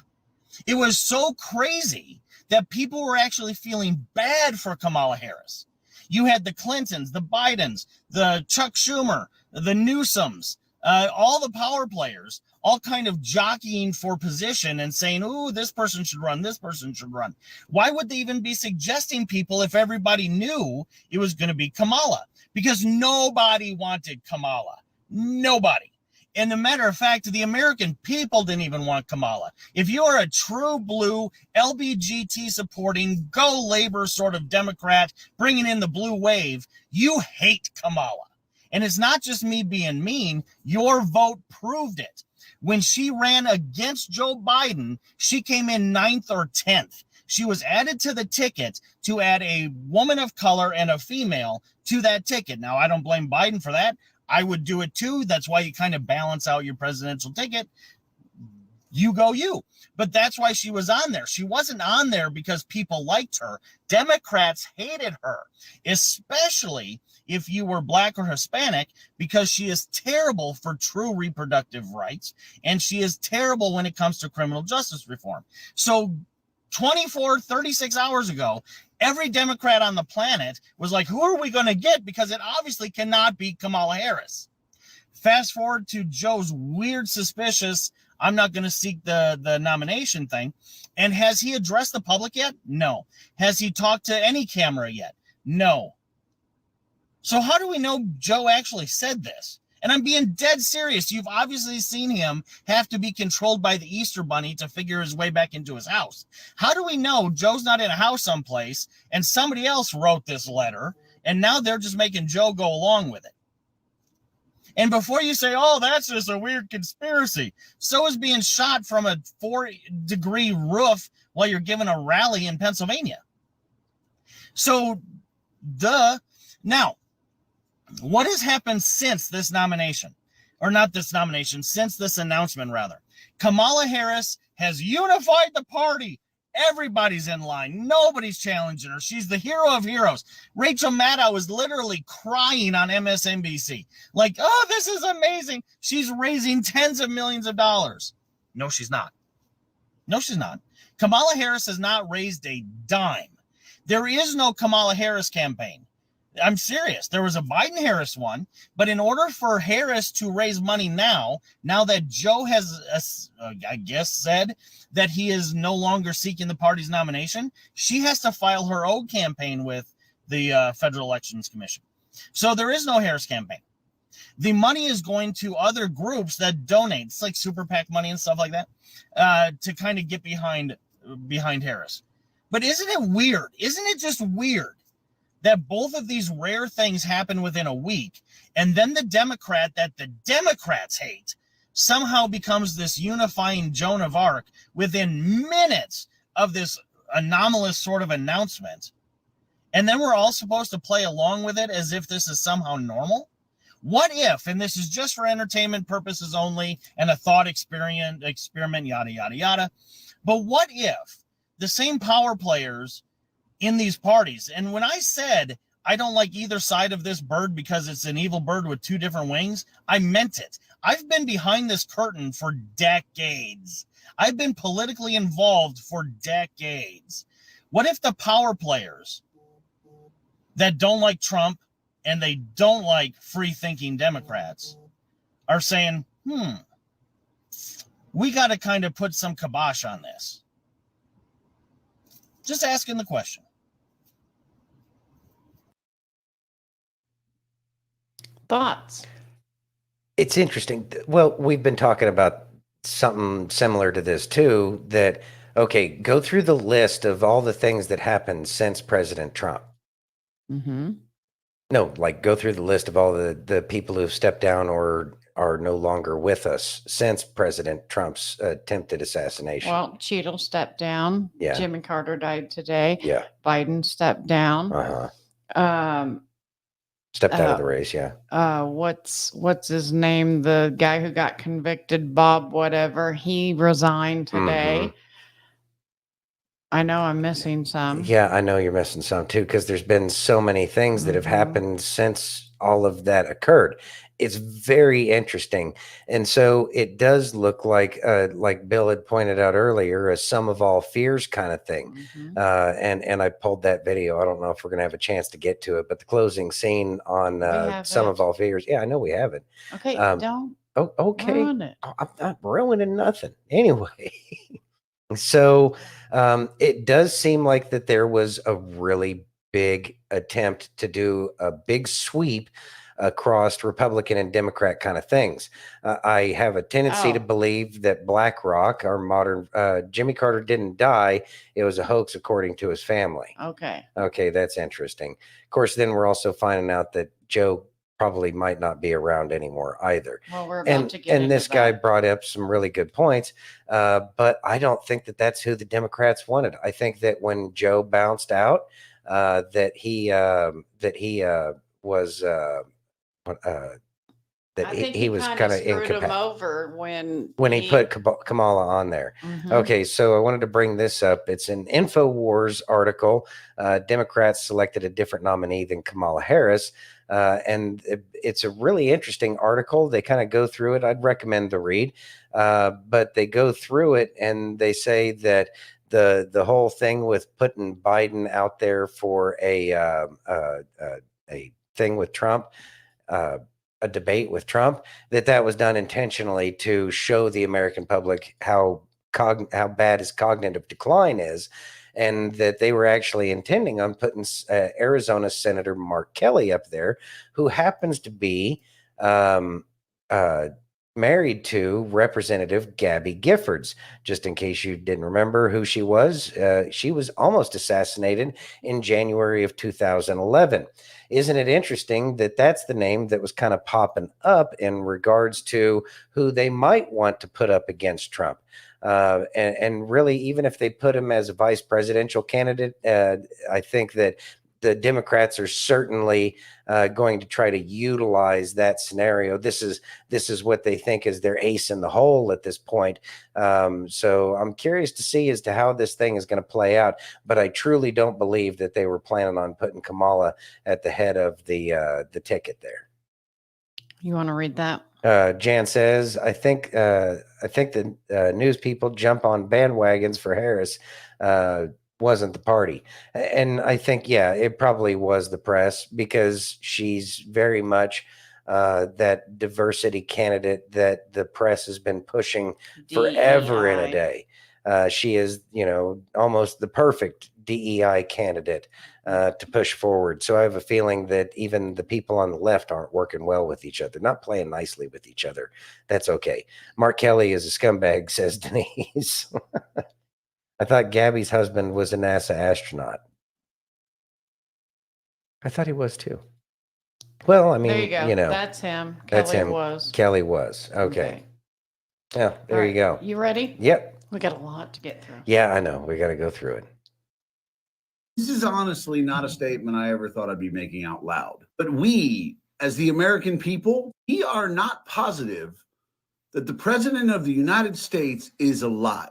It was so crazy that people were actually feeling bad for Kamala Harris. You had the Clintons, the Bidens, the Chuck Schumer, the Newsoms, all the power players, all kind of jockeying for position and saying, ooh, this person should run, this person should run. Why would they even be suggesting people if everybody knew it was going to be Kamala? Because nobody wanted Kamala. Nobody. And a matter of fact, the American people didn't even want Kamala. If you're a true blue LBGT supporting, go labor sort of Democrat, bringing in the blue wave, you hate Kamala. And it's not just me being mean. Your vote proved it. When she ran against Joe Biden, she came in 9th or 10th. She was added to the ticket to add a woman of color and a female to that ticket. Now, I don't blame Biden for that. I would do it too. That's why you kind of balance out your presidential ticket. You go you. But that's why she was on there. She wasn't on there because people liked her. Democrats hated her, especially if you were black or Hispanic, because she is terrible for true reproductive rights, and she is terrible when it comes to criminal justice reform. So 36 hours ago, every Democrat on the planet was like, who are we going to get? Because it obviously cannot be Kamala Harris. Fast forward to Joe's weird, suspicious, I'm not going to seek the nomination thing. And has he addressed the public yet? No. Has he talked to any camera yet? No. So how do we know Joe actually said this? And I'm being dead serious. You've obviously seen him have to be controlled by the Easter Bunny to figure his way back into his house. How do we know Joe's not in a house someplace and somebody else wrote this letter and now they're just making Joe go along with it? And before you say, oh, that's just a weird conspiracy, so is being shot from a 4-degree roof while you're giving a rally in Pennsylvania. So, Now, what has happened since this nomination? Or not this nomination, since this announcement, rather. Kamala Harris has unified the party. Everybody's in line. Nobody's challenging her. She's the hero of heroes. Rachel Maddow is literally crying on MSNBC. Like, oh, this is amazing. She's raising tens of millions of dollars. No, she's not. No, she's not. Kamala Harris has not raised a dime. There is no Kamala Harris campaign. I'm serious. There was a Biden-Harris one, but in order for Harris to raise money now that Joe has, I guess, said that he is no longer seeking the party's nomination, she has to file her own campaign with the Federal Elections Commission. So there is no Harris campaign. The money is going to other groups that donate. It's like super PAC money and stuff like that, to kind of get behind Harris. But isn't it weird? Isn't it just weird that both of these rare things happen within a week, and then the Democrat that the Democrats hate somehow becomes this unifying Joan of Arc within minutes of this anomalous sort of announcement? And then we're all supposed to play along with it as if this is somehow normal? What if, and this is just for entertainment purposes only and a thought experiment, yada, yada, yada, but what if the same power players in these parties, and when I said I don't like either side of this bird because it's an evil bird with two different wings, I meant it. I've been behind this curtain for decades. I've been politically involved for decades. What if the power players that don't like Trump and they don't like free-thinking Democrats are saying, we got to kind of put some kibosh on this? Just asking the question. Thoughts? It's interesting. Well, we've been talking about something similar to this too, that, okay, go through the list of all the things that happened since President Trump. Mm-hmm. No, like go through the list of all the people who have stepped down or are no longer with us since President Trump's attempted assassination. Well, Cheadle stepped down. Yeah. Jimmy Carter died today. Yeah. Biden stepped down. Stepped out of the race, yeah. What's his name? The guy who got convicted, Bob whatever, he resigned today. Mhm. I know I'm missing some. Yeah, I know you're missing some too, because there's been so many things that have happened since all of that occurred. It's very interesting. And so it does look like Bill had pointed out earlier, a sum of all fears kind of thing. And I pulled that video. I don't know if we're going to have a chance to get to it, but the closing scene on have Sum it. of All Fears. Yeah, I know we have it. Okay, don't Oh, okay. ruin it. I'm not ruining nothing. Anyway, so it does seem like that there was a really big attempt to do a big sweep across Republican and Democrat kind of things. I have a tendency to believe that BlackRock, our modern Jimmy Carter, didn't die. It was a hoax, according to his family. Okay. Okay, that's interesting. Of course, then we're also finding out that Joe probably might not be around anymore either. Well, we're about to get and into this guy brought up some really good points, but I don't think that that's who the Democrats wanted. I think that when Joe bounced out, that he was that I think he was kinda kind of screwed him incapacitated over when he put Kamala on there. Mhm. Okay, so I wanted to bring this up. It's an InfoWars article. Democrats selected a different nominee than Kamala Harris. And it's a really interesting article. They kind of go through it. I'd recommend the read. But they go through it and they say that the whole thing with putting Biden out there for a thing with Trump, a debate with Trump, that was done intentionally to show the American public how bad his cognitive decline is, and that they were actually intending on putting Arizona Senator Mark Kelly up there, who happens to be married to Representative Gabby Giffords. Just in case you didn't remember who she was almost assassinated in January of 2011. Isn't it interesting that that's the name that was kind of popping up in regards to who they might want to put up against Trump? And really, even if they put him as a vice presidential candidate, I think that the Democrats are certainly going to try to utilize that scenario. This is what they think is their ace in the hole at this point. So I'm curious to see as to how this thing is going to play out. But I truly don't believe that they were planning on putting Kamala at the head of the ticket there. You want to read that? Jan says, I think the news people jump on bandwagons for Harris wasn't the party. And I think, yeah, it probably was the press, because she's very much that diversity candidate that the press has been pushing forever and a DEI. day. She is, almost the perfect DEI candidate to push forward. So I have a feeling that even the people on the left aren't working well with each other, not playing nicely with each other. That's okay. Mark Kelly is a scumbag, says Denise. I thought Gabby's husband was a NASA astronaut. I thought he was too. Well, I mean, There you go. That's him. that's Kelly him. was. Kelly was. Okay. Yeah, there All you go. right. You ready? Yep. We got a lot to get through. Yeah, I know. We got to go through it. This is honestly not a statement I ever thought I'd be making out loud. But we, as the American people, we are not positive that the President of the United States is alive.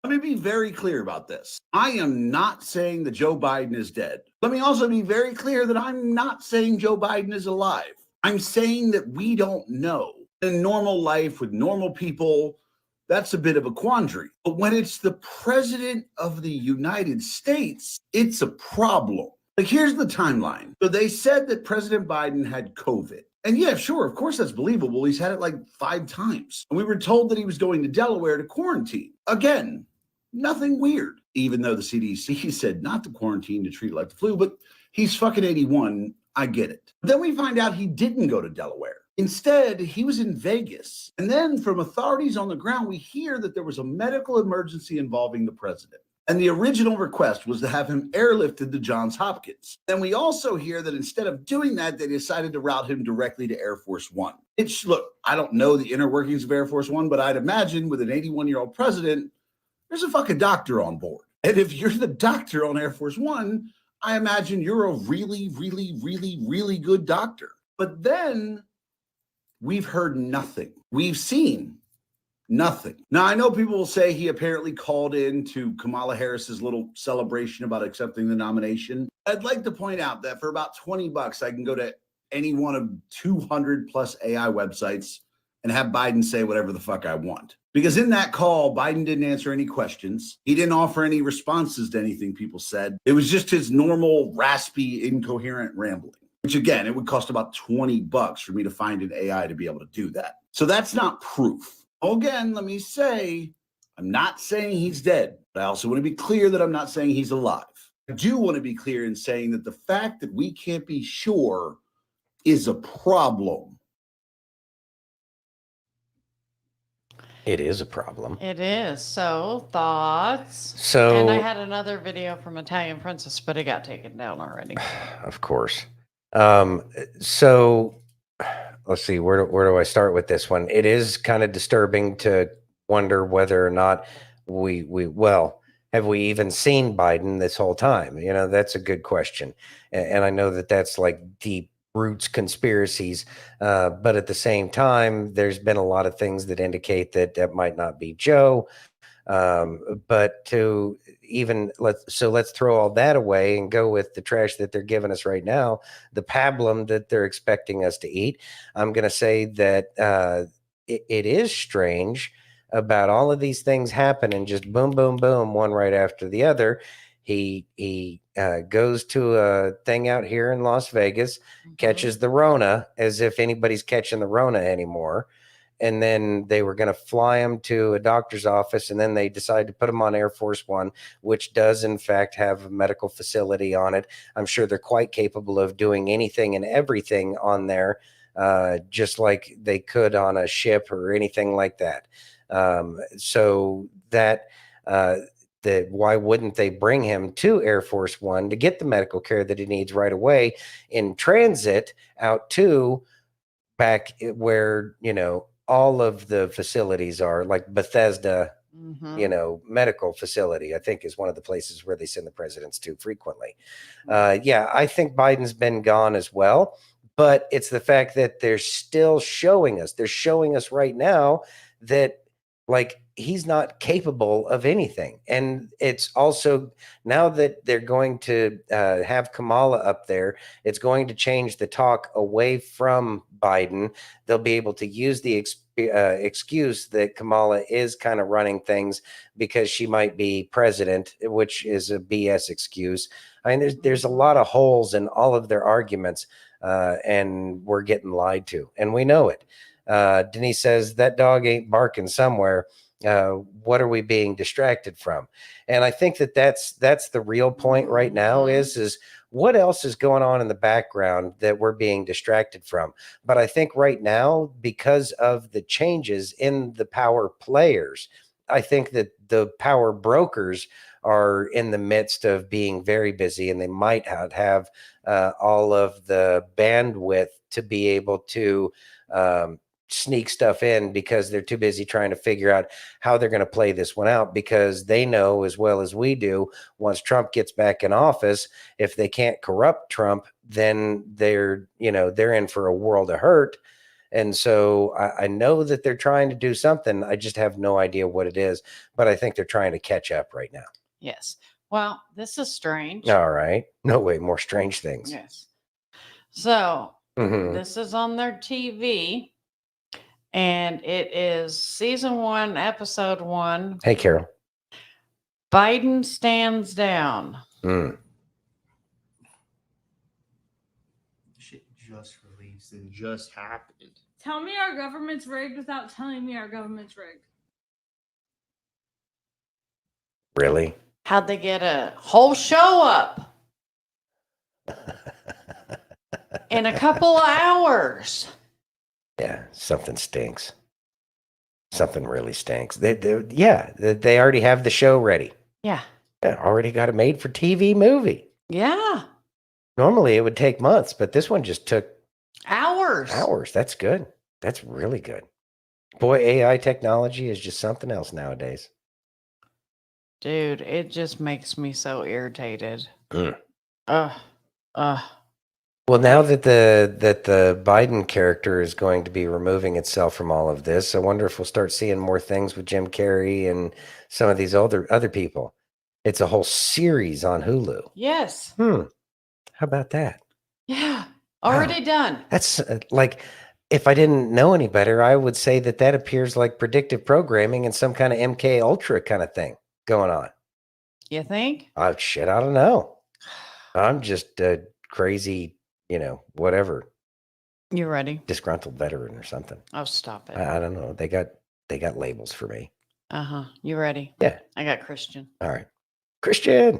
Let me be very clear about this. I am not saying that Joe Biden is dead. Let me also be very clear that I'm not saying Joe Biden is alive. I'm saying that we don't know. In normal life with normal people, that's a bit of a quandary. But when it's the President of the United States, it's a problem. Like, here's the timeline. So they said that President Biden had COVID. And yeah, sure, of course that's believable. He's had it like 5 times. And we were told that he was going to Delaware to quarantine. Again, nothing weird, even though the CDC said not to quarantine, to treat it like the flu. But he's fucking 81. I get it. But then we find out he didn't go to Delaware. Instead, he was in Vegas. And then from authorities on the ground, we hear that there was a medical emergency involving the president. And the original request was to have him airlifted to Johns Hopkins. Then we also hear that instead of doing that, they decided to route him directly to Air Force One. Look, I don't know the inner workings of Air Force One, but I'd imagine with an 81-year-old president, there's a fucking doctor on board. And if you're the doctor on Air Force One, I imagine you're a really, really, really, really good doctor. But then we've heard nothing. We've seen nothing. Now, I know people will say he apparently called in to Kamala Harris's little celebration about accepting the nomination. I'd like to point out that for about $20, I can go to any one of 200 plus AI websites and have Biden say whatever the fuck I want. Because in that call, Biden didn't answer any questions. He didn't offer any responses to anything people said. It was just his normal, raspy, incoherent rambling. Which again, it would cost about $20 for me to find an AI to be able to do that. So that's not proof. Again, let me say, I'm not saying he's dead, but I also want to be clear that I'm not saying he's alive. I do want to be clear in saying that the fact that we can't be sure is a problem. It is a problem. It is. So, thoughts? So- And I had another video from Italian Princess, but it got taken down already. Of course. So let's see, where do I start with this one? It is kind of disturbing to wonder whether or not have we even seen Biden this whole time? That's a good question. And I know that that's like deep roots conspiracies. But at the same time, there's been a lot of things that indicate that might not be Joe. But to even let's throw all that away and go with the trash that they're giving us right now, the pablum that they're expecting us to eat. I'm going to say that it is strange about all of these things happening, just boom, boom, boom, one right after the other. He goes to a thing out here in Las Vegas, catches the Rona, as if anybody's catching the Rona anymore. And then they were going to fly him to a doctor's office, and then they decided to put him on Air Force One, which does in fact have a medical facility on it. I'm sure they're quite capable of doing anything and everything on there, just like they could on a ship or anything like that. So that why wouldn't they bring him to Air Force One to get the medical care that he needs right away in transit out to back where, all of the facilities are, like Bethesda, medical facility, I think is one of the places where they send the presidents to frequently. I think Biden's been gone as well, but it's the fact that they're still showing us right now that like he's not capable of anything. And it's also, now that they're going to have Kamala up there, it's going to change the talk away from Biden. They'll be able to use the excuse that Kamala is kind of running things because she might be president, which is a BS excuse. I mean, there's a lot of holes in all of their arguments, and we're getting lied to, and we know it. Denise says that dog ain't barking somewhere. What are we being distracted from? And I think that that's the real point right now is what else is going on in the background that we're being distracted from. But I think right now, because of the changes in the power players, I think that the power brokers are in the midst of being very busy, and they might not have all of the bandwidth to be able to sneak stuff in because they're too busy trying to figure out how they're going to play this one out, because they know as well as we do, once Trump gets back in office, if they can't corrupt Trump, then they're in for a world of hurt. And so I know that they're trying to do something. I just have no idea what it is, but I think they're trying to catch up right now. Yes. Well, this is strange. All right. No way, more strange things. Yes. So Mhm. this is on their TV, and it is season 1, episode 1. Hey, Carol. Biden stands down. Shit just released and just happened. Tell me our government's rigged without telling me our government's rigged. Really? How'd they get a whole show up in a couple of hours? Yeah, something stinks. Something really stinks. They already have the show ready. Yeah. They already got a made for TV movie. Yeah. Normally it would take months, but this one just took Hours. hours. That's good. That's really good. Boy, AI technology is just something else nowadays. Dude, it just makes me so irritated. Mm. Well, now that the Biden character is going to be removing itself from all of this, I wonder if we'll start seeing more things with Jim Carrey and some of these other people. It's a whole series on Hulu. yes. How about that? Yeah. Already done. That's like, if I didn't know any better, I would say that appears like predictive programming and some kind of MK Ultra kind of thing going on. You think? Oh, shit, I don't know. I'm just a crazy, whatever, You ready? disgruntled veteran or something. Oh, stop it. I don't know. They got labels for me. Uh-huh. You ready? Yeah. I got Christian. All right. Christian.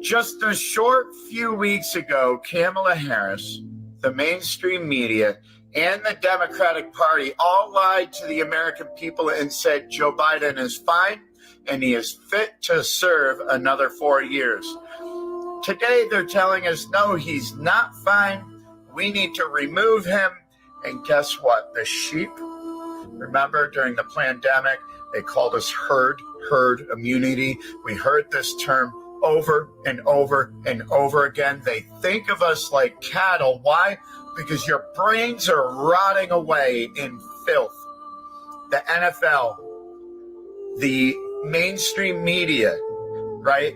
Just a short few weeks ago, Kamala Harris, the mainstream media, and the Democratic Party all lied to the American people and said Joe Biden is fine and he is fit to serve another 4 years. Today, they're telling us, no, he's not fine. We need to remove him. And guess what? The sheep, remember during the pandemic, they called us herd immunity. We heard this term over and over and over again. They think of us like cattle. Why? Because your brains are rotting away in filth. The NFL, the mainstream media, right?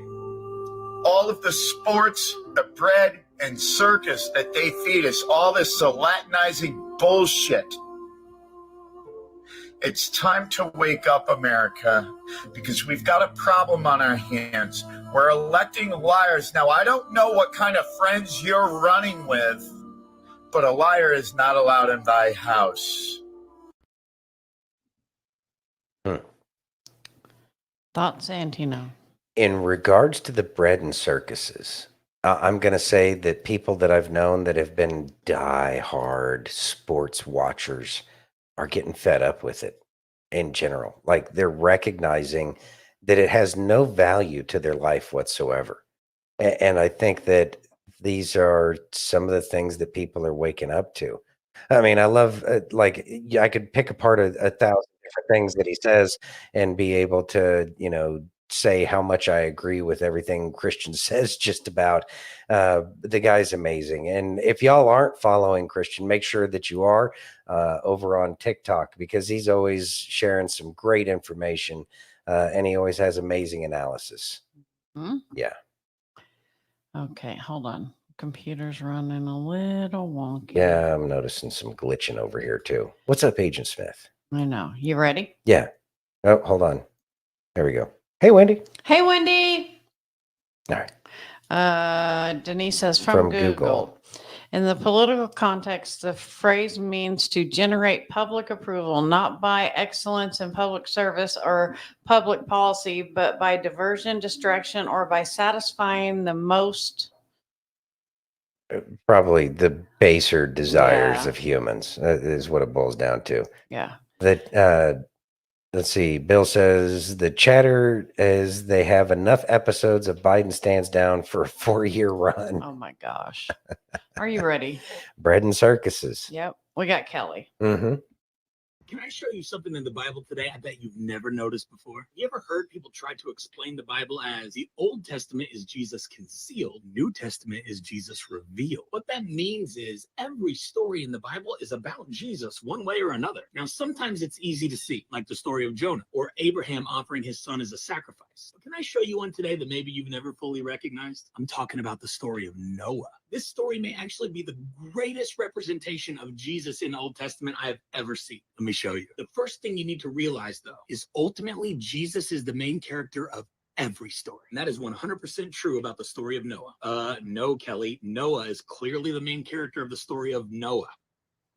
All of the sports, the bread and circus that they feed us, all this Latinizing bullshit. It's time to wake up, America, because we've got a problem on our hands. We're electing liars. Now, I don't know what kind of friends you're running with, but a liar is not allowed in thy house. Thoughts, Antino? In regards to the bread and circuses, I'm going to say that people that I've known that have been die-hard sports watchers are getting fed up with it in general. Like, they're recognizing that it has no value to their life whatsoever. And I think that these are some of the things that people are waking up to. I mean, I love, I could pick apart a thousand different things that he says and be able to, say how much I agree with everything Christian says just about. The guy's amazing. And if y'all aren't following Christian, make sure that you are over on TikTok, because he's always sharing some great information and he always has amazing analysis. Yeah. Okay, hold on. Computer's running a little wonky. Yeah, I'm noticing some glitching over here too. What's up, Agent Smith? I know. You ready? Yeah. Oh, hold on. There we go. Hey, Wendy. Hey, Wendy. All right. Denise says from Google. In the political context, the phrase means to generate public approval, not by excellence in public service or public policy, but by diversion, distraction, or by satisfying the most. Probably the baser desires Yeah. of humans is what it boils down to. Yeah. That let's see. Bill says the chatter is they have enough episodes of Biden stands down for a 4-year run. Oh my gosh. Are you ready? Bread and circuses. Yep. We got Kelly. Mm-hmm. Can I show you something in the Bible today I bet you've never noticed before? You ever heard people try to explain the Bible as the Old Testament is Jesus concealed, New Testament is Jesus revealed? What that means is every story in the Bible is about Jesus one way or another. Now, sometimes it's easy to see, like the story of Jonah or Abraham offering his son as a sacrifice. But can I show you one today that maybe you've never fully recognized? I'm talking about the story of Noah. This story may actually be the greatest representation of Jesus in the Old Testament I have ever seen. Let me show you. The first thing you need to realize, though, is ultimately Jesus is the main character of every story. And that is 100% true about the story of Noah. No, Kelly. Noah is clearly the main character of the story of Noah.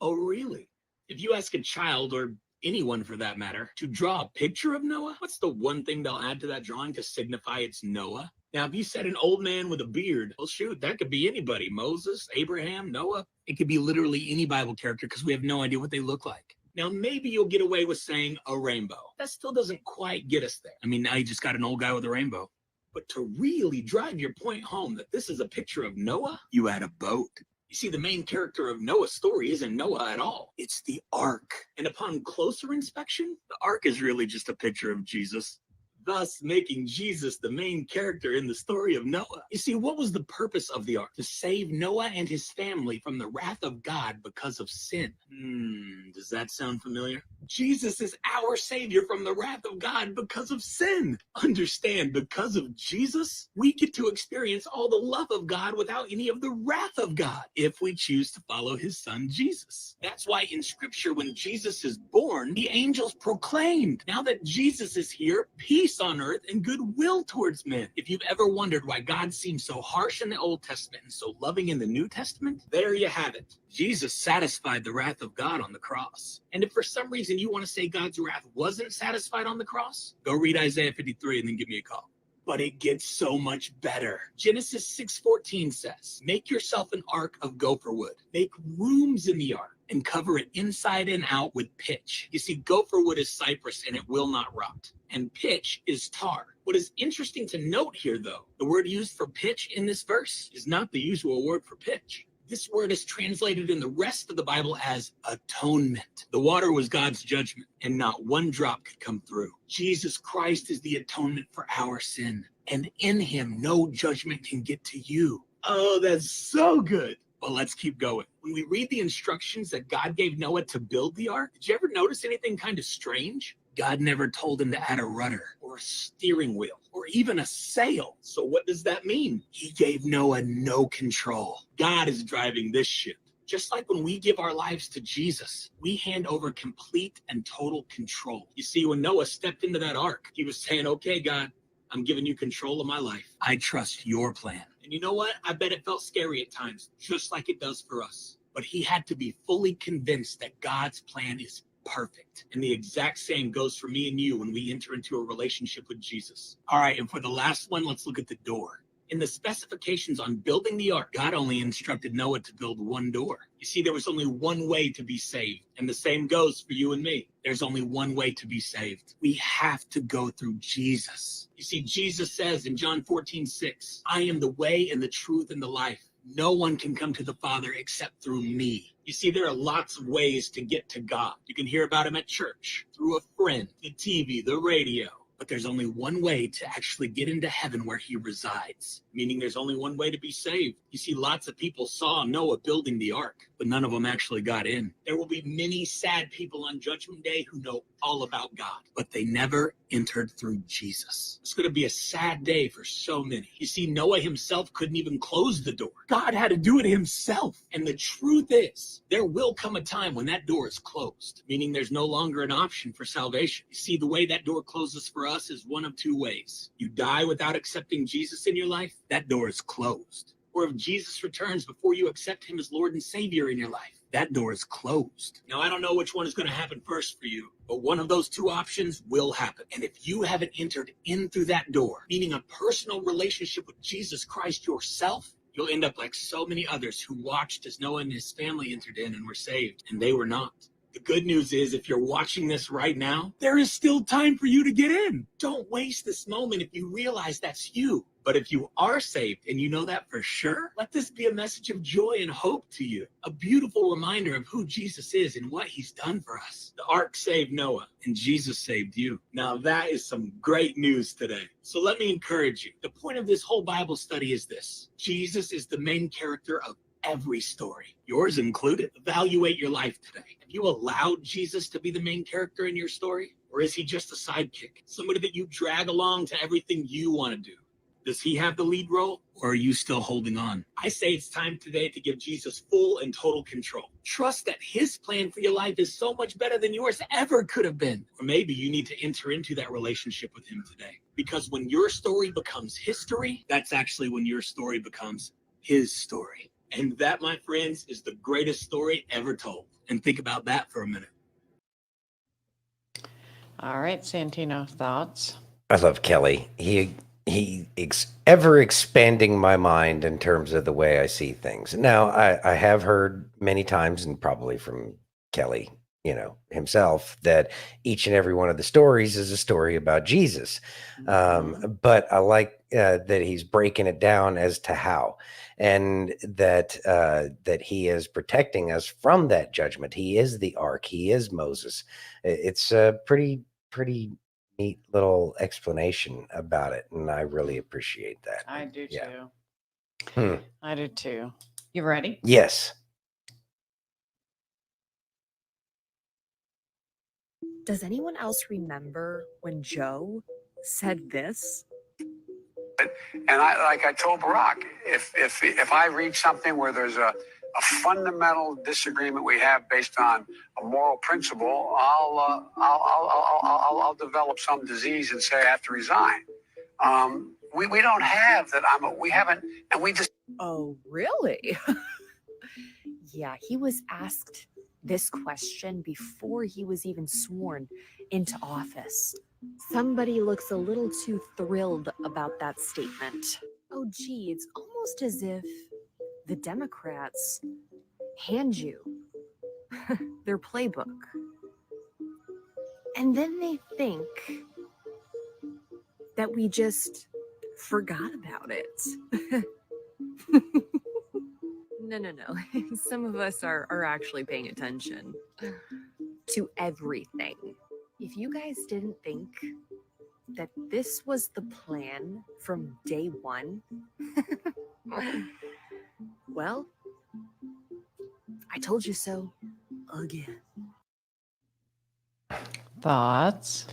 Oh, really? If you ask a child, or anyone for that matter, to draw a picture of Noah, what's the one thing they'll add to that drawing to signify it's Noah? Now, if you said an old man with a beard, well, shoot, that could be anybody. Moses, Abraham, Noah. It could be literally any Bible character because we have no idea what they look like. Now, maybe you'll get away with saying a rainbow. That still doesn't quite get us there. I mean, now you just got an old guy with a rainbow. But to really drive your point home that this is a picture of Noah, you add a boat. You see, the main character of Noah's story isn't Noah at all. It's the ark. And upon closer inspection, the ark is really just a picture of Jesus, thus making Jesus the main character in the story of Noah. You see, what was the purpose of the ark? To save Noah and his family from the wrath of God because of sin. Does that sound familiar? Jesus is our savior from the wrath of God because of sin. Understand, because of Jesus, we get to experience all the love of God without any of the wrath of God if we choose to follow his son Jesus. That's why in scripture, when Jesus is born, the angels proclaimed, now that Jesus is here, peace on earth and goodwill towards men. If you've ever wondered why God seems so harsh in the Old Testament and so loving in the New Testament, there you have it. Jesus satisfied the wrath of God on the cross. And if for some reason you want to say God's wrath wasn't satisfied on the cross, go read Isaiah 53 and then give me a call. But it gets so much better. Genesis 6:14 says, make yourself an ark of gopher wood. Make rooms in the ark and cover it inside and out with pitch. You see, gopher wood is cypress and it will not rot. And pitch is tar. What is interesting to note here, though, the word used for pitch in this verse is not the usual word for pitch. This word is translated in the rest of the Bible as atonement. The water was God's judgment, and not one drop could come through. Jesus Christ is the atonement for our sin, and in him, no judgment can get to you. Oh, that's so good. Well, let's keep going. When we read the instructions that God gave Noah to build the ark, did you ever notice anything kind of strange? God never told him to add a rudder or a steering wheel or even a sail. So what does that mean? He gave Noah no control. God is driving this ship. Just like when we give our lives to Jesus, we hand over complete and total control. You see, when Noah stepped into that ark, he was saying, okay, God, I'm giving you control of my life. I trust your plan. And you know what? I bet it felt scary at times, just like it does for us. But he had to be fully convinced that God's plan is perfect. And the exact same goes for me and you when we enter into a relationship with Jesus. All right, and for the last one, let's look at the door. In the specifications on building the ark, God only instructed Noah to build one door. You see, there was only one way to be saved. And the same goes for you and me. There's only one way to be saved. We have to go through Jesus. You see, Jesus says in John 14:6, I am the way and the truth and the life. No one can come to the Father except through me. You see, there are lots of ways to get to God. You can hear about him at church, through a friend, the TV, the radio. But there's only one way to actually get into heaven where he resides, meaning there's only one way to be saved. You see, lots of people saw Noah building the ark, but none of them actually got in. There will be many sad people on Judgment Day who know all about God, but they never entered through Jesus. It's going to be a sad day for so many. You see, Noah himself couldn't even close the door. God had to do it himself. And the truth is, there will come a time when that door is closed, meaning there's no longer an option for salvation. You see, the way that door closes for us is one of two ways. You die without accepting Jesus in your life, that door is closed. Or if Jesus returns before you accept him as Lord and Savior in your life, that door is closed. Now, I don't know which one is going to happen first for you, but one of those two options will happen. And if you haven't entered in through that door, meaning a personal relationship with Jesus Christ yourself, you'll end up like so many others who watched as Noah and his family entered in and were saved, and they were not. The good news is, if you're watching this right now, there is still time for you to get in. Don't waste this moment if you realize that's you. But if you are saved and you know that for sure, let this be a message of joy and hope to you. A beautiful reminder of who Jesus is and what he's done for us. The ark saved Noah and Jesus saved you. Now that is some great news today. So let me encourage you. The point of this whole Bible study is this: Jesus is the main character of every story, yours included. Evaluate your life today. Have you allowed Jesus to be the main character in your story? Or is he just a sidekick? Somebody that you drag along to everything you want to do? Does he have the lead role, or are you still holding on? I say it's time today to give Jesus full and total control. Trust that his plan for your life is so much better than yours ever could have been. Or maybe you need to enter into that relationship with him today. Because when your story becomes history, that's actually when your story becomes his story. And that, my friends, is the greatest story ever told. And think about that for a minute. All right, Santino, thoughts? I love Kelly. He ever expanding my mind in terms of the way I see things. Now, I have heard many times, and probably from Kelly, himself, that each and every one of the stories is a story about Jesus. But I like that he's breaking it down as to how, and that he is protecting us from that judgment. He is the ark. He is Moses. It's a pretty neat little explanation about it, and I really appreciate that. I do too. Hmm. I do too. You ready? Yes. Does anyone else remember when Joe said this? And I told Barack, if I read something where there's a fundamental disagreement we have based on a moral principle, I'll develop some disease and say I have to resign. We don't have that. We haven't, and we just. Oh, really? Yeah, he was asked this question before he was even sworn into office. Somebody looks a little too thrilled about that statement. Oh, gee, it's almost as if the Democrats hand you their playbook. And then they think that we just forgot about it. No. Some of us are actually paying attention to everything. If you guys didn't think that this was the plan from day one, well, I told you so again. Thoughts?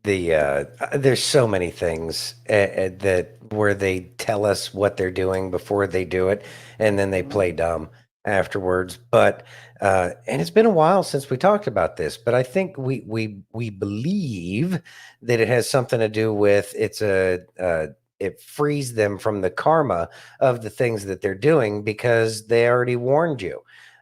There's so many things that where they tell us what they're doing before they do it, and then they play dumb afterwards. But and it's been a while since we talked about this, but I think we believe that it has something to do with it frees them from the karma of the things that they're doing because they already warned you.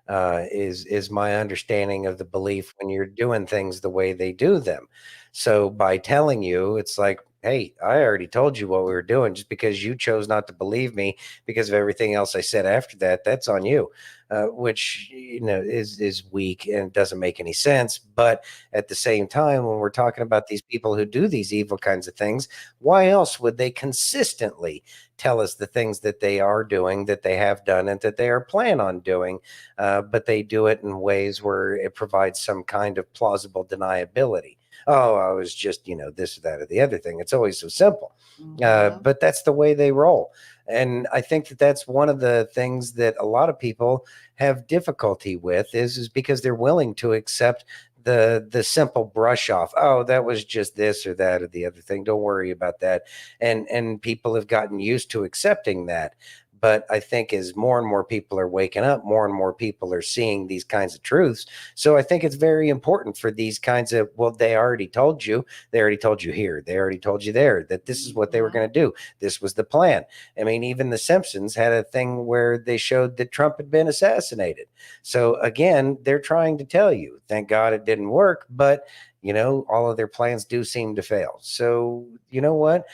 Is my understanding of the belief when you're doing things the way they do them. So by telling you, it's like, hey, I already told you what we were doing. Just because you chose not to believe me because of everything else I said after that, that's on you, which is weak and doesn't make any sense. But at the same time, when we're talking about these people who do these evil kinds of things, why else would they consistently tell us the things that they are doing, that they have done, and that they are planning on doing? But they do it in ways where it provides some kind of plausible deniability. oh, I was just, this or that or the other thing. It's always so simple. Mhm. But that's the way they roll. And I think that that's one of the things that a lot of people have difficulty with is because they're willing to accept the simple brush off. Oh, that was just this or that or the other thing. Don't worry about that. And people have gotten used to accepting that. But I think as more and more people are waking up, more and more people are seeing these kinds of truths. So I think it's very important for these kinds of, well, they already told you here, they already told you there that this is what they were going to do. This was the plan. I mean, even The Simpsons had a thing where they showed that Trump had been assassinated. So again, they're trying to tell you, thank God it didn't work, but all of their plans do seem to fail. So you know what?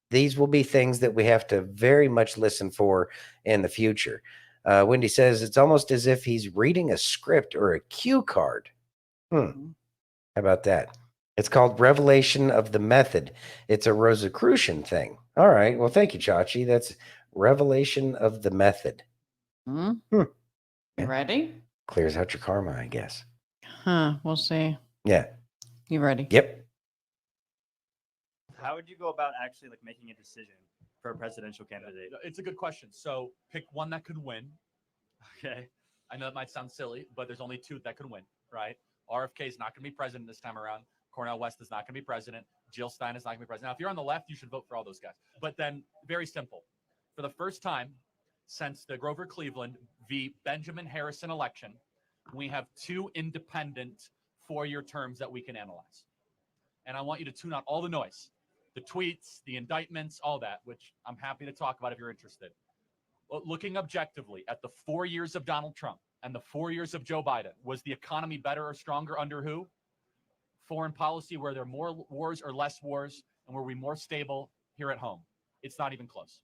These will be things that we have to very much listen for in the future. Wendy says it's almost as if he's reading a script or a cue card. How about that? It's called Revelation of the Method. It's a Rosicrucian thing. All right. Well, thank you, Chachi. That's Revelation of the Method. You ready? Clears out your karma, I guess. We'll see. Yeah. You ready? Yep. How would you go about actually making a decision for a presidential candidate? It's a good question. So pick one that could win. Okay. I know that might sound silly, but there's only two that could win, right? RFK is not going to be president this time around. Cornel West is not going to be president. Jill Stein is not going to be president. Now, if you're on the left, you should vote for all those guys. But then, very simple. For the first time since the Grover Cleveland v. Benjamin Harrison election, we have two independent 4-year terms that we can analyze. And I want you to tune out all the noise. The tweets, the indictments, all that, which I'm happy to talk about if you're interested. Well, looking objectively at the 4 years of Donald Trump and the 4 years of Joe Biden, was the economy better or stronger under who? Foreign policy, were there more wars or less wars? And were we more stable here at home? It's not even close.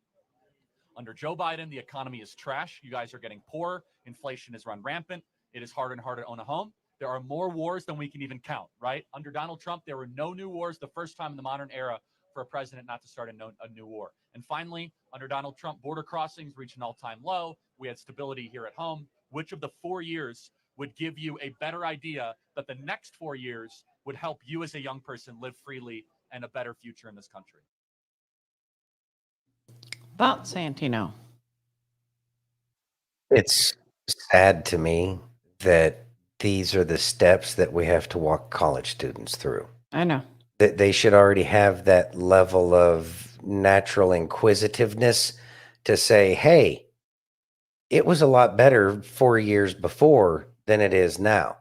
Under Joe Biden, the economy is trash. You guys are getting poor. Inflation has run rampant. It is harder and harder to own a home. There are more wars than we can even count, right? Under Donald Trump, there were no new wars, the first time in the modern era for a president not to start a new war. And finally, under Donald Trump, border crossings reached an all-time low. We had stability here at home. Which of the 4 years would give you a better idea that the next 4 years would help you as a young person live freely and a better future in this country? About Santino. It's sad to me that these are the steps that we have to walk college students through. I know. That they should already have that level of natural inquisitiveness to say, hey, it was a lot better 4 years before than it is now.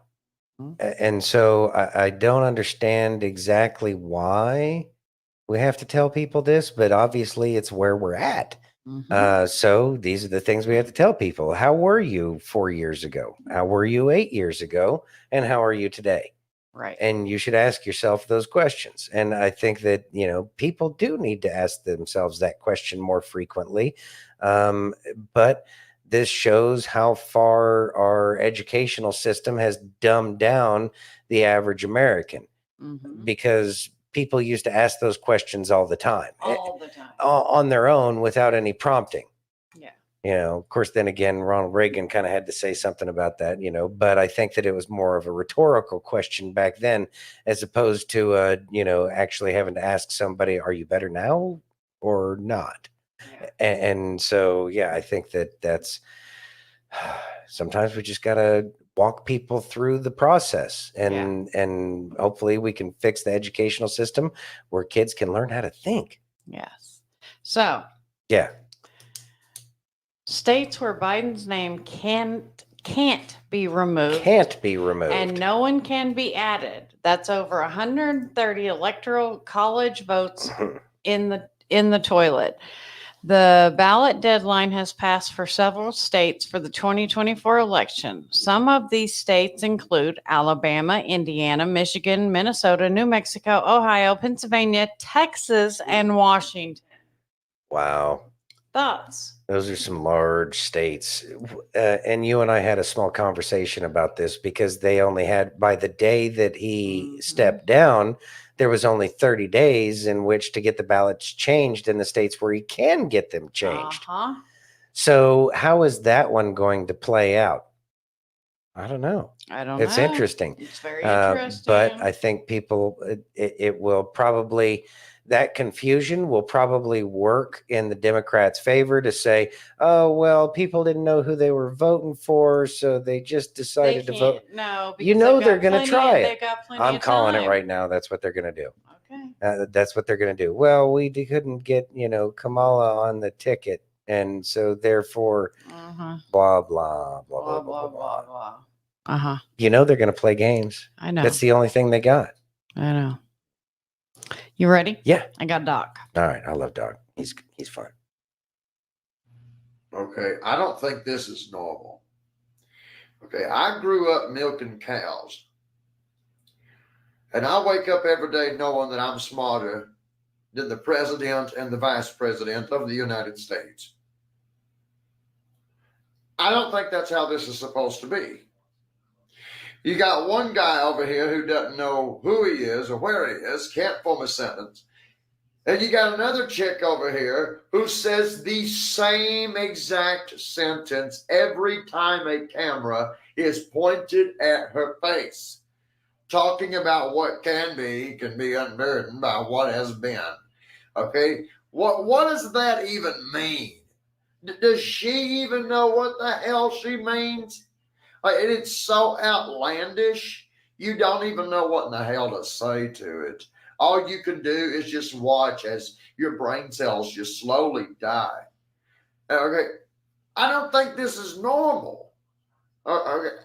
And so I don't understand exactly why we have to tell people this, but obviously it's where we're at. So these are the things we have to tell people. How were you 4 years ago? How were you 8 years ago? And how are you today? Right. And you should ask yourself those questions. And I think that, people do need to ask themselves that question more frequently. But this shows how far our educational system has dumbed down the average American, because people used to ask those questions all the time, on their own without any prompting. Of course, then again, Ronald Reagan kind of had to say something about that, but I think that it was more of a rhetorical question back then, as opposed to, actually having to ask somebody, are you better now or not? And so, yeah, I think that's sometimes we just got to walk people through the process, and hopefully we can fix the educational system where kids can learn how to think. Yes. So, yeah. States where Biden's name can't be removed. Can't be removed. And no one can be added. That's over 130 electoral college votes in the toilet. The ballot deadline has passed for several states for the 2024 election. Some of these states include Alabama, Indiana, Michigan, Minnesota, New Mexico, Ohio, Pennsylvania, Texas, and Washington. Wow. Thoughts? Those are some large states. And you and I had a small conversation about this, because they only had, by the day that he stepped down, there was only 30 days in which to get the ballots changed in the states where he can get them changed. So how is that one going to play out? I don't know. I don't It's know. interesting. It's very But interesting. I think people, it will probably, that confusion will probably work in the Democrats' favor to say, oh, well, people didn't know who they were voting for, so they just They decided to vote. can't. No, You because know they've they're got going to plenty. try They it. got plenty I'm of calling it time. right now. That's what they're going to do. Okay. That's what they're going to do. Well, we couldn't get, Kamala on the ticket. And so therefore, Uh-huh. blah, blah, blah, Blah blah, blah, blah blah. blah. Uh-huh. They're going to play games. I know. That's the only thing they got. I know. You ready? Yeah. I got Doc. All right. I love Doc. He's fun. Okay, I don't think this is normal. Okay, I grew up milking cows. And I wake up every day knowing that I'm smarter than the president and the vice president of the United States. I don't think that's how this is supposed to be. You got one guy over here who doesn't know who he is or where he is, can't form a sentence. And you got another chick over here who says the same exact sentence every time a camera is pointed at her face, talking about what can be unburdened by what has been. Okay, what does that even mean? Does she even know what the hell she means? It's so outlandish, you don't even know what in the hell to say to it. All you can do is just watch as your brain cells just slowly die. Okay, I don't think this is normal. Okay,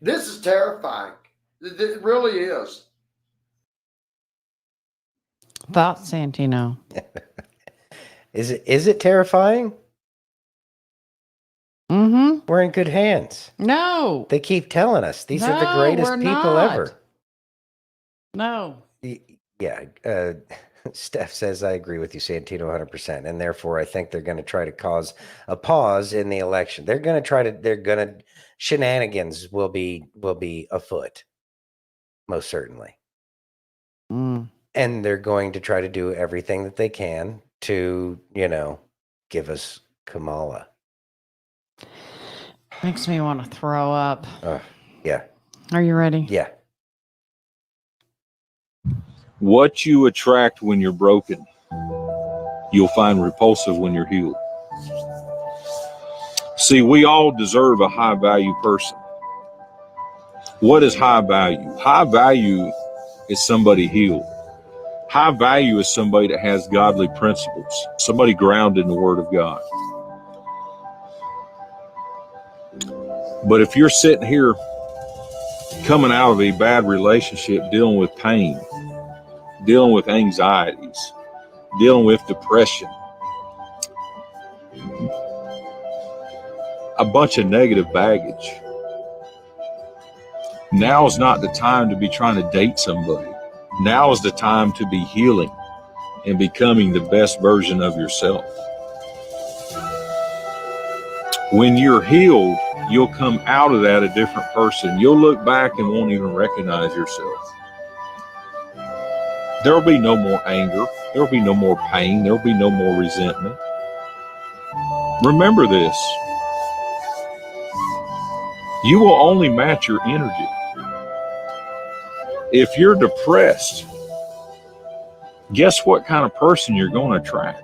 this is terrifying. It really is. Thoughts, Santino? Is it terrifying? Mm-hmm. We're in good hands. No. They keep telling us these are the No, greatest we're people not. ever. No. Yeah. Steph says, I agree with you, Santino, 100%. And therefore, I think they're going to try to cause a pause in the election. Shenanigans will be afoot, most certainly. Mm. And they're going to try to do everything that they can to, give us Kamala. Makes me want to throw up. Yeah. Are you ready? Yeah. What you attract when you're broken, you'll find repulsive when you're healed. See, we all deserve a high value person. What is high value? High value is somebody healed. High value is somebody that has godly principles, somebody grounded in the Word of God. But if you're sitting here coming out of a bad relationship, dealing with pain, dealing with anxieties, dealing with depression, a bunch of negative baggage, now is not the time to be trying to date somebody. Now is the time to be healing and becoming the best version of yourself. When you're healed, you'll come out of that a different person. You'll look back and won't even recognize yourself. There will be no more anger. There will be no more pain. There will be no more resentment. Remember this. You will only match your energy. If you're depressed, guess what kind of person you're going to attract?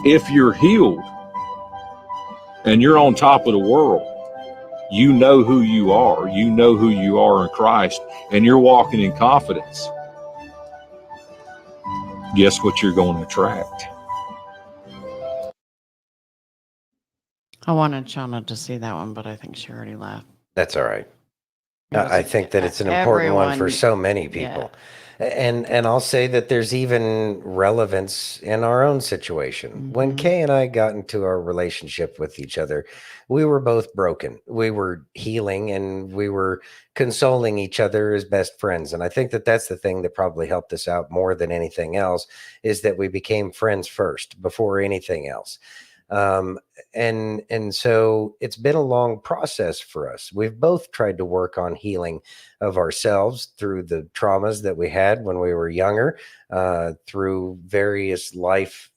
If you're healed and you're on top of the world, you know who you are. You know who you are in Christ, and you're walking in confidence. Guess what you're going to attract? I wanted Shauna to see that one, but I think she already left. That's all right. Because I think that it's an important one for everyone- so many people. And I'll say that there's even relevance in our own situation. When Kay and I got into our relationship with each other, we were both broken. We were healing and we were consoling each other as best friends. And I think that that's the thing that probably helped us out more than anything else, is that we became friends first before anything else. And so it's been a long process for us. We've both tried to work on healing of ourselves through the traumas that we had when we were younger, through various life,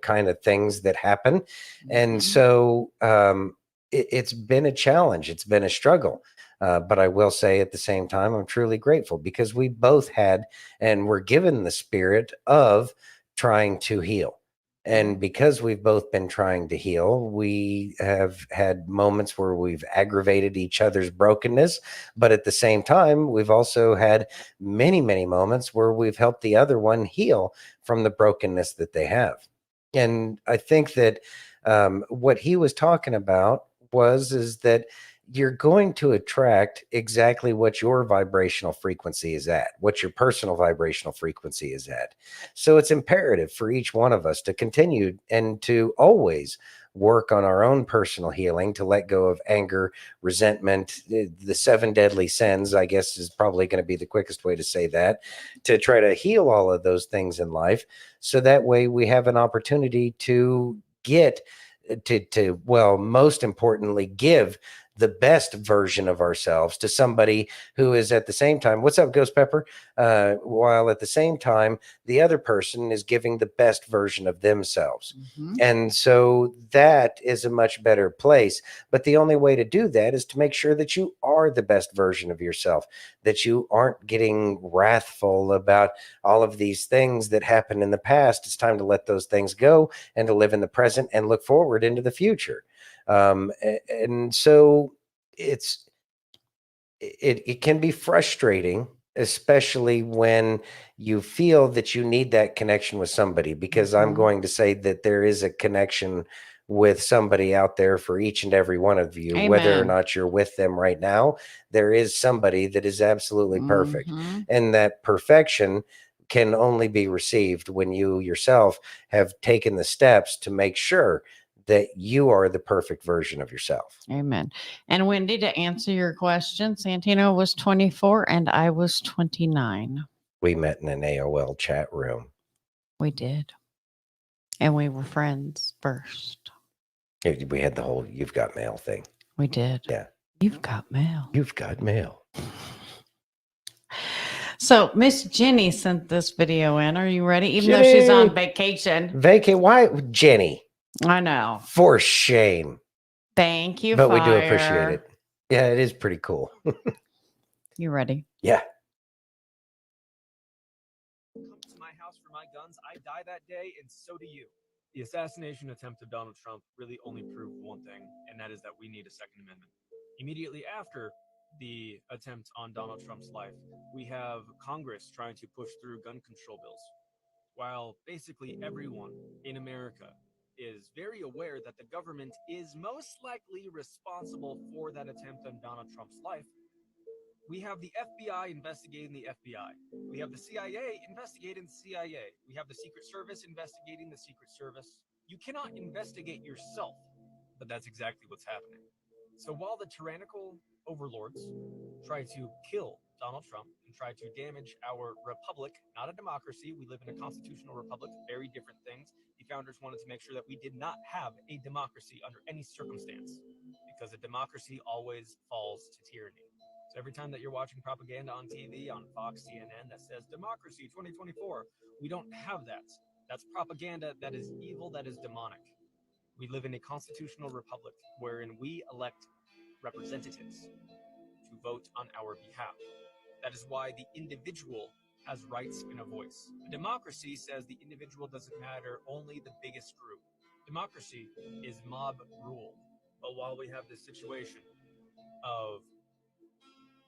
kind of things that happen. And so, it's been a challenge. It's been a struggle. But I will say at the same time, I'm truly grateful because we both had and were given the spirit of trying to heal. And because we've both been trying to heal, we have had moments where we've aggravated each other's brokenness. But at the same time, we've also had many, many moments where we've helped the other one heal from the brokenness that they have. And I think that what he was talking about is that you're going to attract exactly what your vibrational frequency is at, what your personal vibrational frequency is at. So it's imperative for each one of us to continue and to always work on our own personal healing, to let go of anger, resentment, the 7 deadly sins, I guess is probably going to be the quickest way to say that, to try to heal all of those things in life. So that way we have an opportunity to get to well, most importantly, give the best version of ourselves to somebody who is at the same time, what's up, Ghost Pepper? While at the same time, the other person is giving the best version of themselves. And so that is a much better place. But the only way to do that is to make sure that you are the best version of yourself, that you aren't getting wrathful about all of these things that happened in the past. It's time to let those things go and to live in the present and look forward into the future. And so it can be frustrating, especially when you feel that you need that connection with somebody, because I'm going to say that there is a connection with somebody out there for each and every one of you. Amen. Whether or not you're with them right now, there is somebody that is absolutely perfect. And that perfection can only be received when you yourself have taken the steps to make sure that you are the perfect version of yourself. Amen. And Wendy, to answer your question, Santino was 24 and I was 29. We met in an AOL chat room. We did. And we were friends first. We had the whole "you've got mail" thing. We did. Yeah. You've got mail. You've got mail. So Miss Jenny sent this video in. Are you ready? Even though she's on vacation. Why, Jenny? I know. For shame. Thank you, But we do appreciate Fire. it. Yeah, it is pretty cool. You ready? Yeah. Come to my house for my guns. I die that day, and so do you. The assassination attempt of Donald Trump really only proved one thing, and that is that we need a Second Amendment. Immediately after the attempt on Donald Trump's life, we have Congress trying to push through gun control bills. While basically everyone in America is very aware that the government is most likely responsible for that attempt on Donald Trump's life, we have the FBI investigating the FBI. We have the CIA investigating the CIA. We have the Secret Service investigating the Secret Service. You cannot investigate yourself, but that's exactly what's happening. So while the tyrannical overlords try to kill Donald Trump and try to damage our republic, not a democracy, we live in a constitutional republic, very different things. The founders wanted to make sure that we did not have a democracy under any circumstance, because a democracy always falls to tyranny. So every time that you're watching propaganda on TV, on Fox, CNN, that says democracy 2024, we don't have that. That's propaganda that is evil, that is demonic. We live in a constitutional republic wherein we elect representatives to vote on our behalf. That is why the individual has rights and a voice. A democracy says the individual doesn't matter, only the biggest group. Democracy is mob rule. But while we have this situation of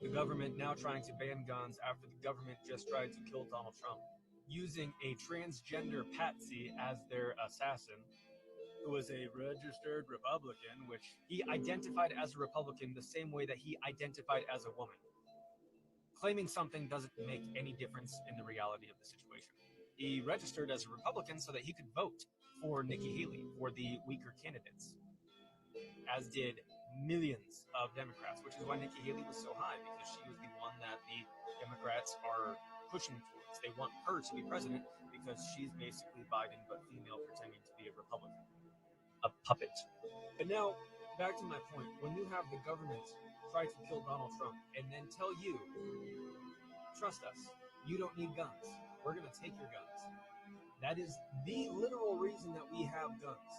the government now trying to ban guns after the government just tried to kill Donald Trump, using a transgender patsy as their assassin, who was a registered Republican, which he identified as a Republican the same way that he identified as a woman. Claiming something doesn't make any difference in the reality of the situation. He registered as a Republican so that he could vote for Nikki Haley, for the weaker candidates, as did millions of Democrats, which is why Nikki Haley was so high, because she was the one that the Democrats are pushing towards. They want her to be president because she's basically Biden, but female, pretending to be a Republican. A puppet. But now, back to my point. When you have the government try to kill Donald Trump and then tell you, trust us, you don't need guns. We're going to take your guns. That is the literal reason that we have guns.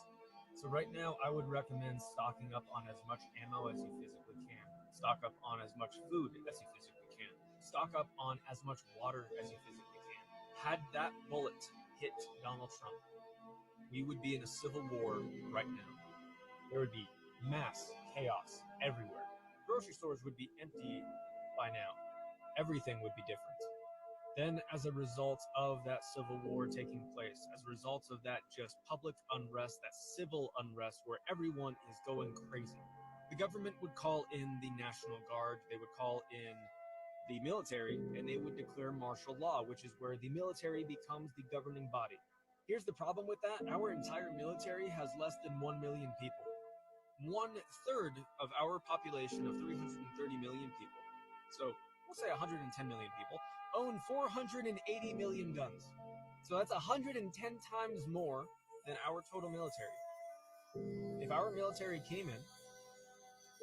So right now, I would recommend stocking up on as much ammo as you physically can. Stock up on as much food as you physically can. Stock up on as much water as you physically can. Had that bullet hit Donald Trump, we would be in a civil war right now. There would be mass chaos everywhere. Grocery stores would be empty by now. Everything would be different. Then, as a result of that civil war taking place, as a result of that just public unrest, that civil unrest where everyone is going crazy, the government would call in the National Guard, they would call in the military, and they would declare martial law, which is where the military becomes the governing body. Here's the problem with that. Our entire military has less than 1 million people. 1/3 of our population of 330 million people, so we'll say 110 million people, own 480 million guns. So that's 110 times more than our total military. If our military came in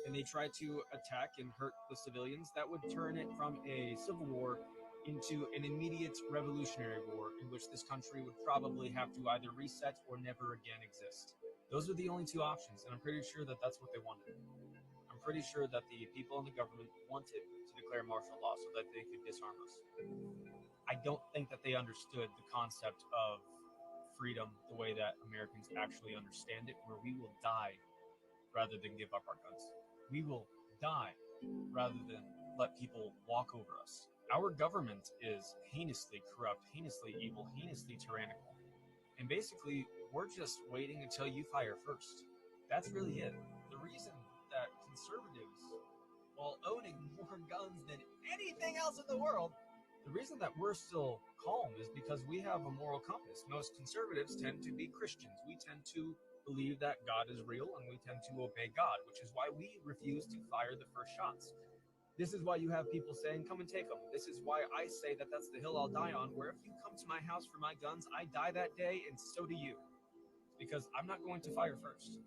and they tried to attack and hurt the civilians, that would turn it from a civil war into an immediate revolutionary war in which this country would probably have to either reset or never again exist. Those are the only two options, and I'm pretty sure that that's what they wanted. I'm pretty sure that the people in the government wanted to declare martial law so that they could disarm us. I don't think that they understood the concept of freedom the way that Americans actually understand it, where we will die rather than give up our guns. We will die rather than let people walk over us. Our government is heinously corrupt, heinously evil, heinously tyrannical. And basically, we're just waiting until you fire first. That's really it. The reason that conservatives, while owning more guns than anything else in the world, the reason that we're still calm is because we have a moral compass. Most conservatives tend to be Christians. We tend to believe that God is real, and we tend to obey God, which is why we refuse to fire the first shots. This is why you have people saying, come and take them. This is why I say that that's the hill I'll die on, where if you come to my house for my guns, I die that day, and so do you. Because I'm not going to fire first.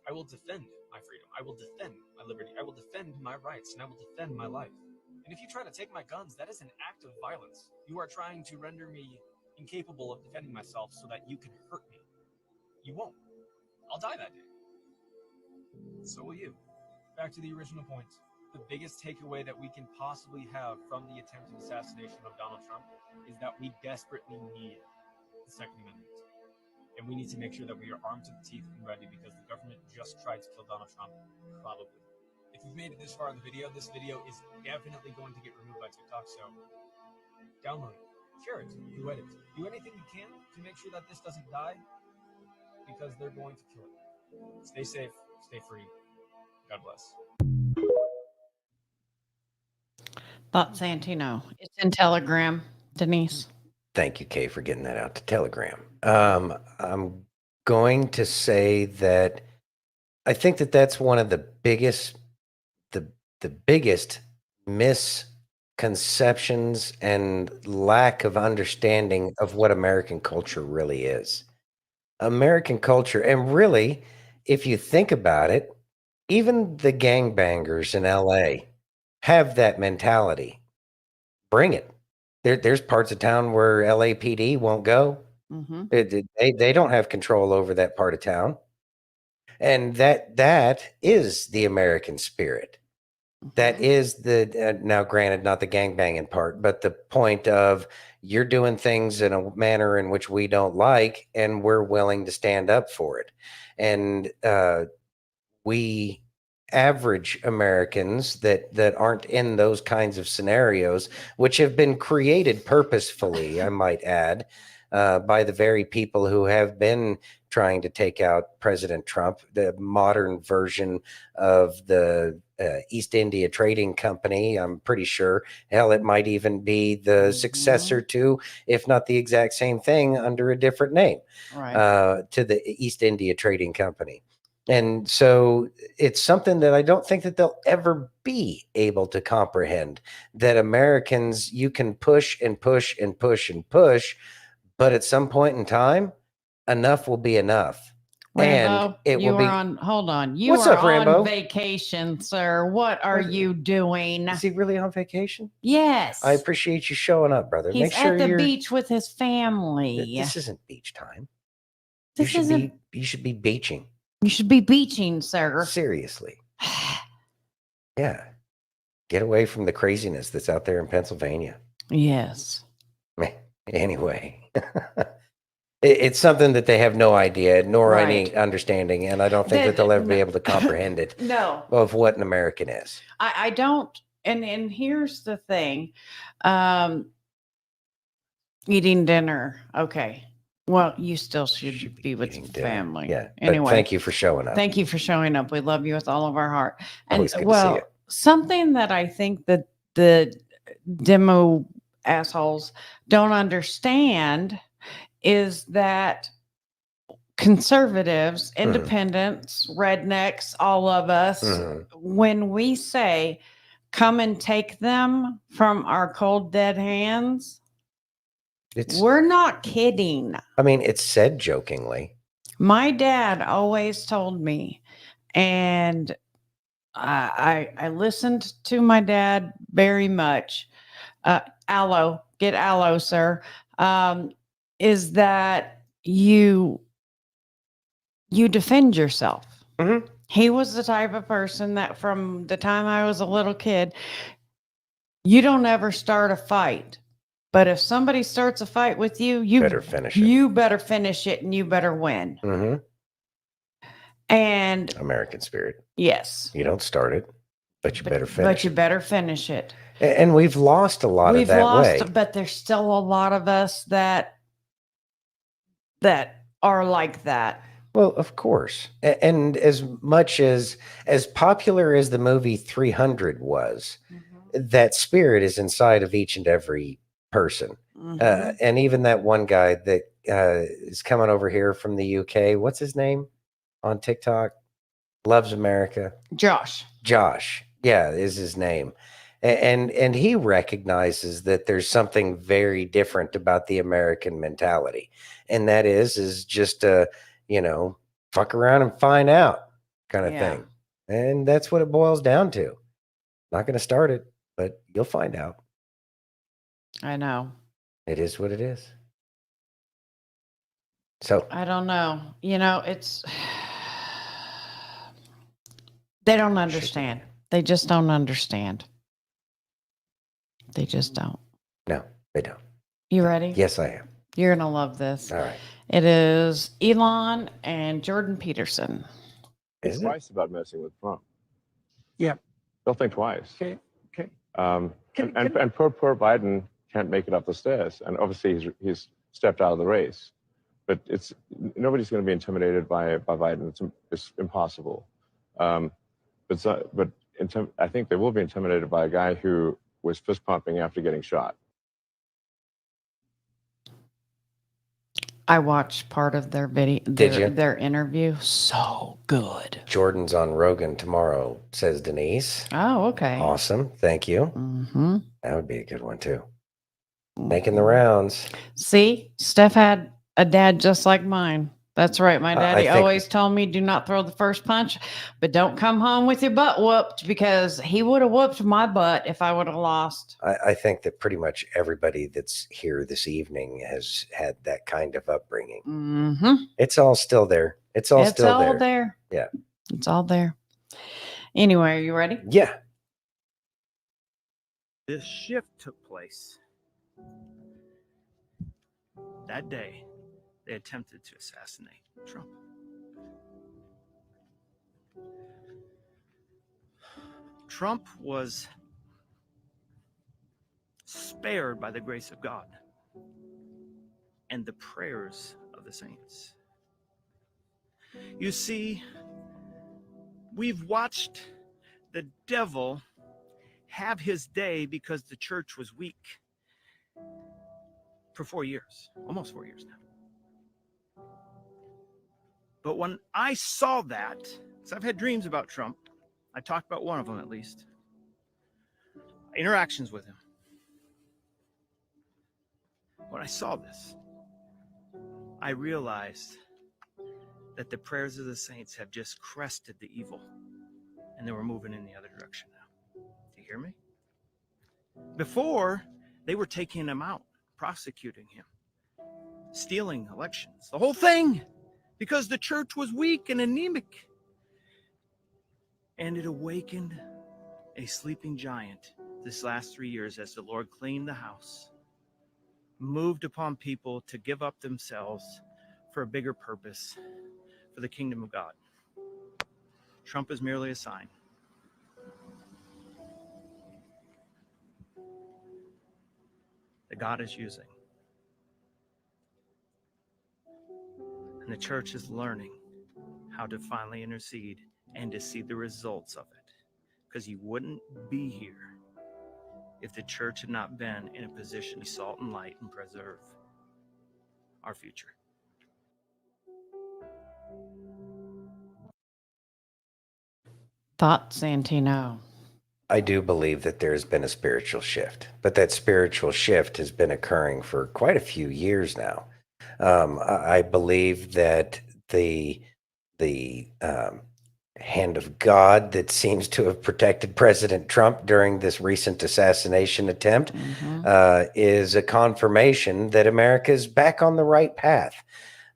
I will defend my freedom. I will defend my liberty. I will defend my rights, and I will defend my life. And if you try to take my guns, that is an act of violence. You are trying to render me incapable of defending myself so that you can hurt me. You won't. I'll die that day. So will you. Back to the original point. The biggest takeaway that we can possibly have from the attempted assassination of Donald Trump is that we desperately need the Second Amendment. And we need to make sure that we are armed to the teeth and ready, because the government just tried to kill Donald Trump, probably. If you've made it this far in the video, this video is definitely going to get removed by TikTok, so download it, share it, duet it. Do anything you can to make sure that this doesn't die, because they're going to kill it. Stay safe, stay free. God bless. Thought Santino. It's in Telegram, Denise. Thank you, Kay, for getting that out to Telegram. I'm going to say that I think that that's one of the biggest misconceptions and lack of understanding of what American culture really is. American culture, and really, if you think about it, even the gangbangers in LA have that mentality. Bring it. There's parts of town where LAPD won't go. Mm-hmm. They don't have control over that part of town. And that is the American spirit. That is the, now granted, not the gangbanging part, but the point of you're doing things in a manner in which we don't like, and we're willing to stand up for it. And we average Americans that aren't in those kinds of scenarios, which have been created purposefully, I might add, by the very people who have been trying to take out President Trump, the modern version of the East India Trading Company. I'm pretty sure, hell, it might even be the successor to, if not the exact same thing, under a different name, Right. to the East India Trading Company. And so it's something that I don't think that they'll ever be able to comprehend, that Americans, you can push and push and push and push, but at some point in time, enough will be enough. Rambo, And it you will be. are on, hold on. You What's are up, Rambo? on vacation, sir. What are you doing? Is he really on vacation? Yes. I appreciate you showing up, brother. He's Make sure at the you're. beach with his family. This isn't beach time. This isn't. You should be beaching. You should be beaching, sir. Seriously. Yeah. Get away from the craziness that's out there in Pennsylvania. Yes. Anyway, it's something that they have no idea nor any Right. understanding, and I don't think that they'll ever be able to comprehend it No. of what an American is. I don't. And here's the thing. Eating dinner. Okay. Well, you still should be with dinner. family. Yeah. But Anyway. thank you for showing up. Thank you for showing up. We love you with all of our heart. And Always good to see well, you. something that I think that the demo assholes don't understand is that conservatives, independents, rednecks, all of us, when we say, come and take them from our cold, dead hands, we're not kidding. I mean, it's said jokingly. My dad always told me, and I listened to my dad very much. Aloe, get aloe, sir. Is that you defend yourself. He was the type of person that from the time I was a little kid, you don't ever start a fight. But if somebody starts a fight with you, you better finish it. You better finish it and you better win. And American spirit. yes. You don't start it, but you better finish But you better finish it. And we've lost a lot of that way. But there's still a lot of us that are like that. Well, of course. And as much as popular as the movie 300 was, that spirit is inside of each and every person. And even that one guy that is coming over here from the UK, what's his name on TikTok? Loves America. Josh. Yeah, is his name. And he recognizes that there's something very different about the American mentality. And that is just fuck around and find out kind of thing. And that's what it boils down to. Not going to start it, but you'll find out. I know. It is what it is. So I don't know. It's they don't understand. They just don't understand. They just don't. No, they don't. You ready? Yes, I am. You're going to love this. All right. It is Elon and Jordan Peterson. Is it? Twice about messing with Trump. Yeah. They'll think twice. Okay. And poor Biden can't make it up the stairs, and obviously he's stepped out of the race. But nobody's going to be intimidated by Biden. It's impossible. I think they will be intimidated by a guy who was fist pumping after getting shot. I watched part of their video. Did you? Their interview. So good. Jordan's on Rogan tomorrow, says Denise. Oh, okay. Awesome. Thank you. Mm-hmm. That would be a good one, too. Making the rounds. See, Steph had a dad just like mine. That's right. My daddy always told me, do not throw the first punch, but don't come home with your butt whooped, because he would have whooped my butt if I would have lost. I think that pretty much everybody that's here this evening has had that kind of upbringing. Mm-hmm. It's all still there. It's all there. Yeah. It's all there. Anyway, are you ready? Yeah. This shift took place. That day, they attempted to assassinate Trump. Trump was spared by the grace of God and the prayers of the saints. You see, we've watched the devil have his day because the church was weak for 4 years, almost 4 years now. But when I saw that, because I've had dreams about Trump, I talked about one of them at least, interactions with him. When I saw this, I realized that the prayers of the saints have just crested the evil, and they were moving in the other direction now. Do you hear me? Before, they were taking him out, prosecuting him, stealing elections, the whole thing. because the church was weak and anemic. And it awakened a sleeping giant this last 3 years as the Lord cleaned the house, moved upon people to give up themselves for a bigger purpose, for the kingdom of God. Trump is merely a sign. That God is using. And the church is learning how to finally intercede and to see the results of it. Because you wouldn't be here if the church had not been in a position to be salt and light and preserve our future. Thoughts, Santino? I do believe that there's been a spiritual shift, but that spiritual shift has been occurring for quite a few years now. I believe that the hand of God that seems to have protected President Trump during this recent assassination attempt is a confirmation that America is back on the right path.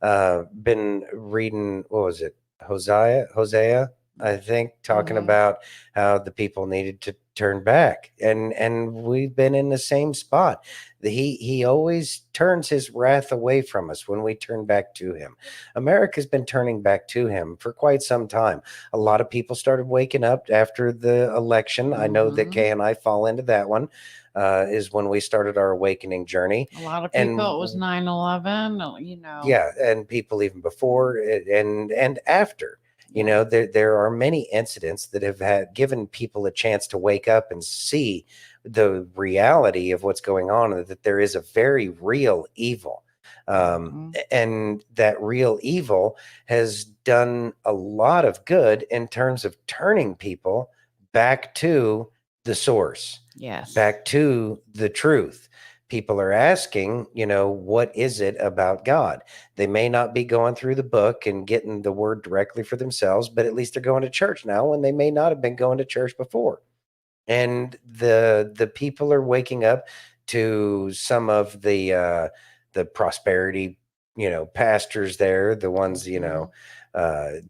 Been reading, what was it, Hosea, I think, talking about how the people needed to turn back, and we've been in the same spot. He always turns his wrath away from us when we turn back to him. America's been turning back to him for quite some time. A lot of people started waking up after the election. I know that Kay and I fall into that one. Is when we started our awakening journey. A lot of people, it was 9/11, you know. Yeah, and people even before and after. You know, there are many incidents that have given people a chance to wake up and see the reality of what's going on, and that there is a very real evil. And that real evil has done a lot of good in terms of turning people back to the source. Yes. Back to the truth. People are asking, you know, what is it about God? They may not be going through the book and getting the word directly for themselves, but at least they're going to church now when they may not have been going to church before. And the people are waking up to some of the prosperity, you know, pastors there, the ones, you know,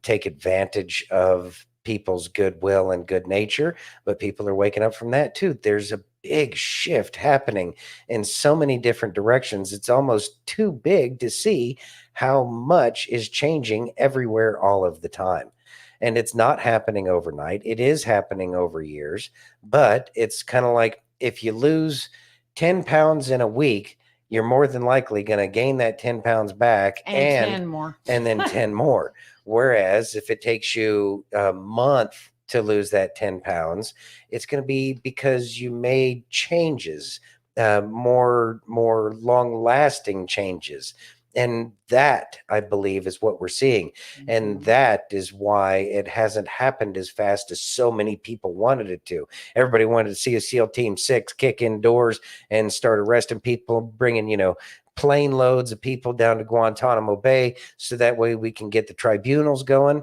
take advantage of people's goodwill and good nature, but people are waking up from that too. There's a big shift happening in so many different directions. It's almost too big to see how much is changing everywhere all of the time. And it's not happening overnight. It is happening over years, but it's kind of like if you lose 10 pounds in a week, you're more than likely going to gain that 10 pounds back and 10 more. And then 10 more. Whereas if it takes you a month to lose that 10 pounds, it's going to be because you made changes, more long lasting changes. And that, I believe, is what we're seeing. And that is why it hasn't happened as fast as so many people wanted it to. Everybody wanted to see a SEAL Team 6 kick indoors and start arresting people, bringing, you know, plane loads of people down to Guantanamo Bay so that way we can get the tribunals going.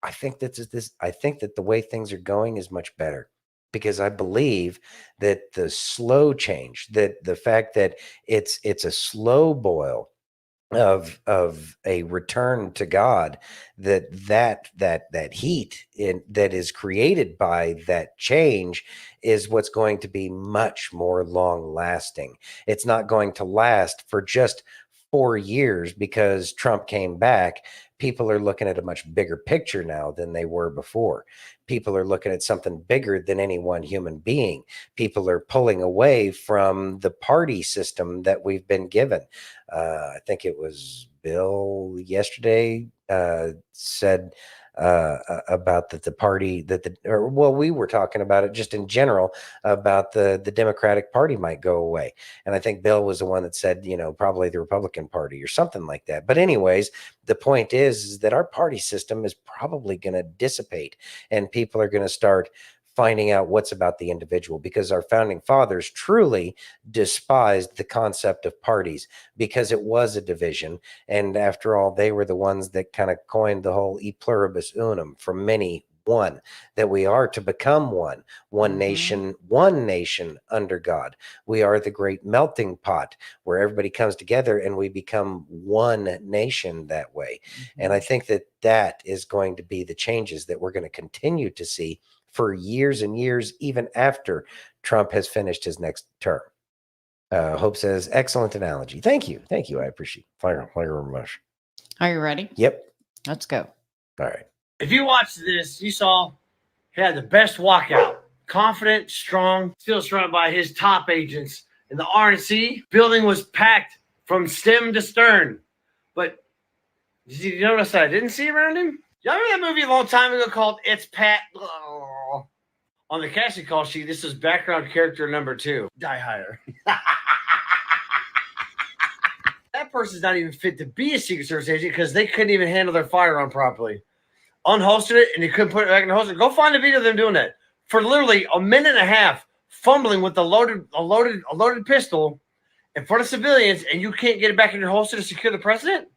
I think that the way things are going is much better, because I believe that the slow change, that the fact that it's a slow boil of a return to God, that heat that is created by that change is what's going to be much more long lasting. It's not going to last for just 4 years because Trump came back. People are looking at a much bigger picture now than they were before. People are looking at something bigger than any one human being. People are pulling away from the party system that we've been given. I think it was Bill yesterday said about the party we were talking about it just in general about the Democratic Party might go away. And I think Bill was the one that said, you know, probably the Republican Party or something like that. But anyways, the point is that our party system is probably going to dissipate, and people are going to start finding out what's about the individual, because our founding fathers truly despised the concept of parties because it was a division. And after all, they were the ones that kind of coined the whole e pluribus unum for many one, that we are to become one nation under God. We are the great melting pot where everybody comes together and we become one nation that way. And I think that that is going to be the changes that we're going to continue to see for years and years, even after Trump has finished his next term. Hope says, excellent analogy. Thank you. Thank you. I appreciate it. Thank you very much. Are you ready? Yep. Let's go. All right. If you watched this, you saw he had the best walkout. Confident, strong, still surrounded by his top agents. In the RNC, building was packed from stem to stern. But did you notice that I didn't see around him? Y'all remember that movie a long time ago called It's Pat? Oh. On the casting call sheet, this is background character number 2. Die higher. That person's not even fit to be a Secret Service agent because they couldn't even handle their firearm properly. Unholstered it, and they couldn't put it back in the holster. Go find a video of them doing that for literally a minute and a half, fumbling with a loaded pistol in front of civilians, and you can't get it back in your holster to secure the president.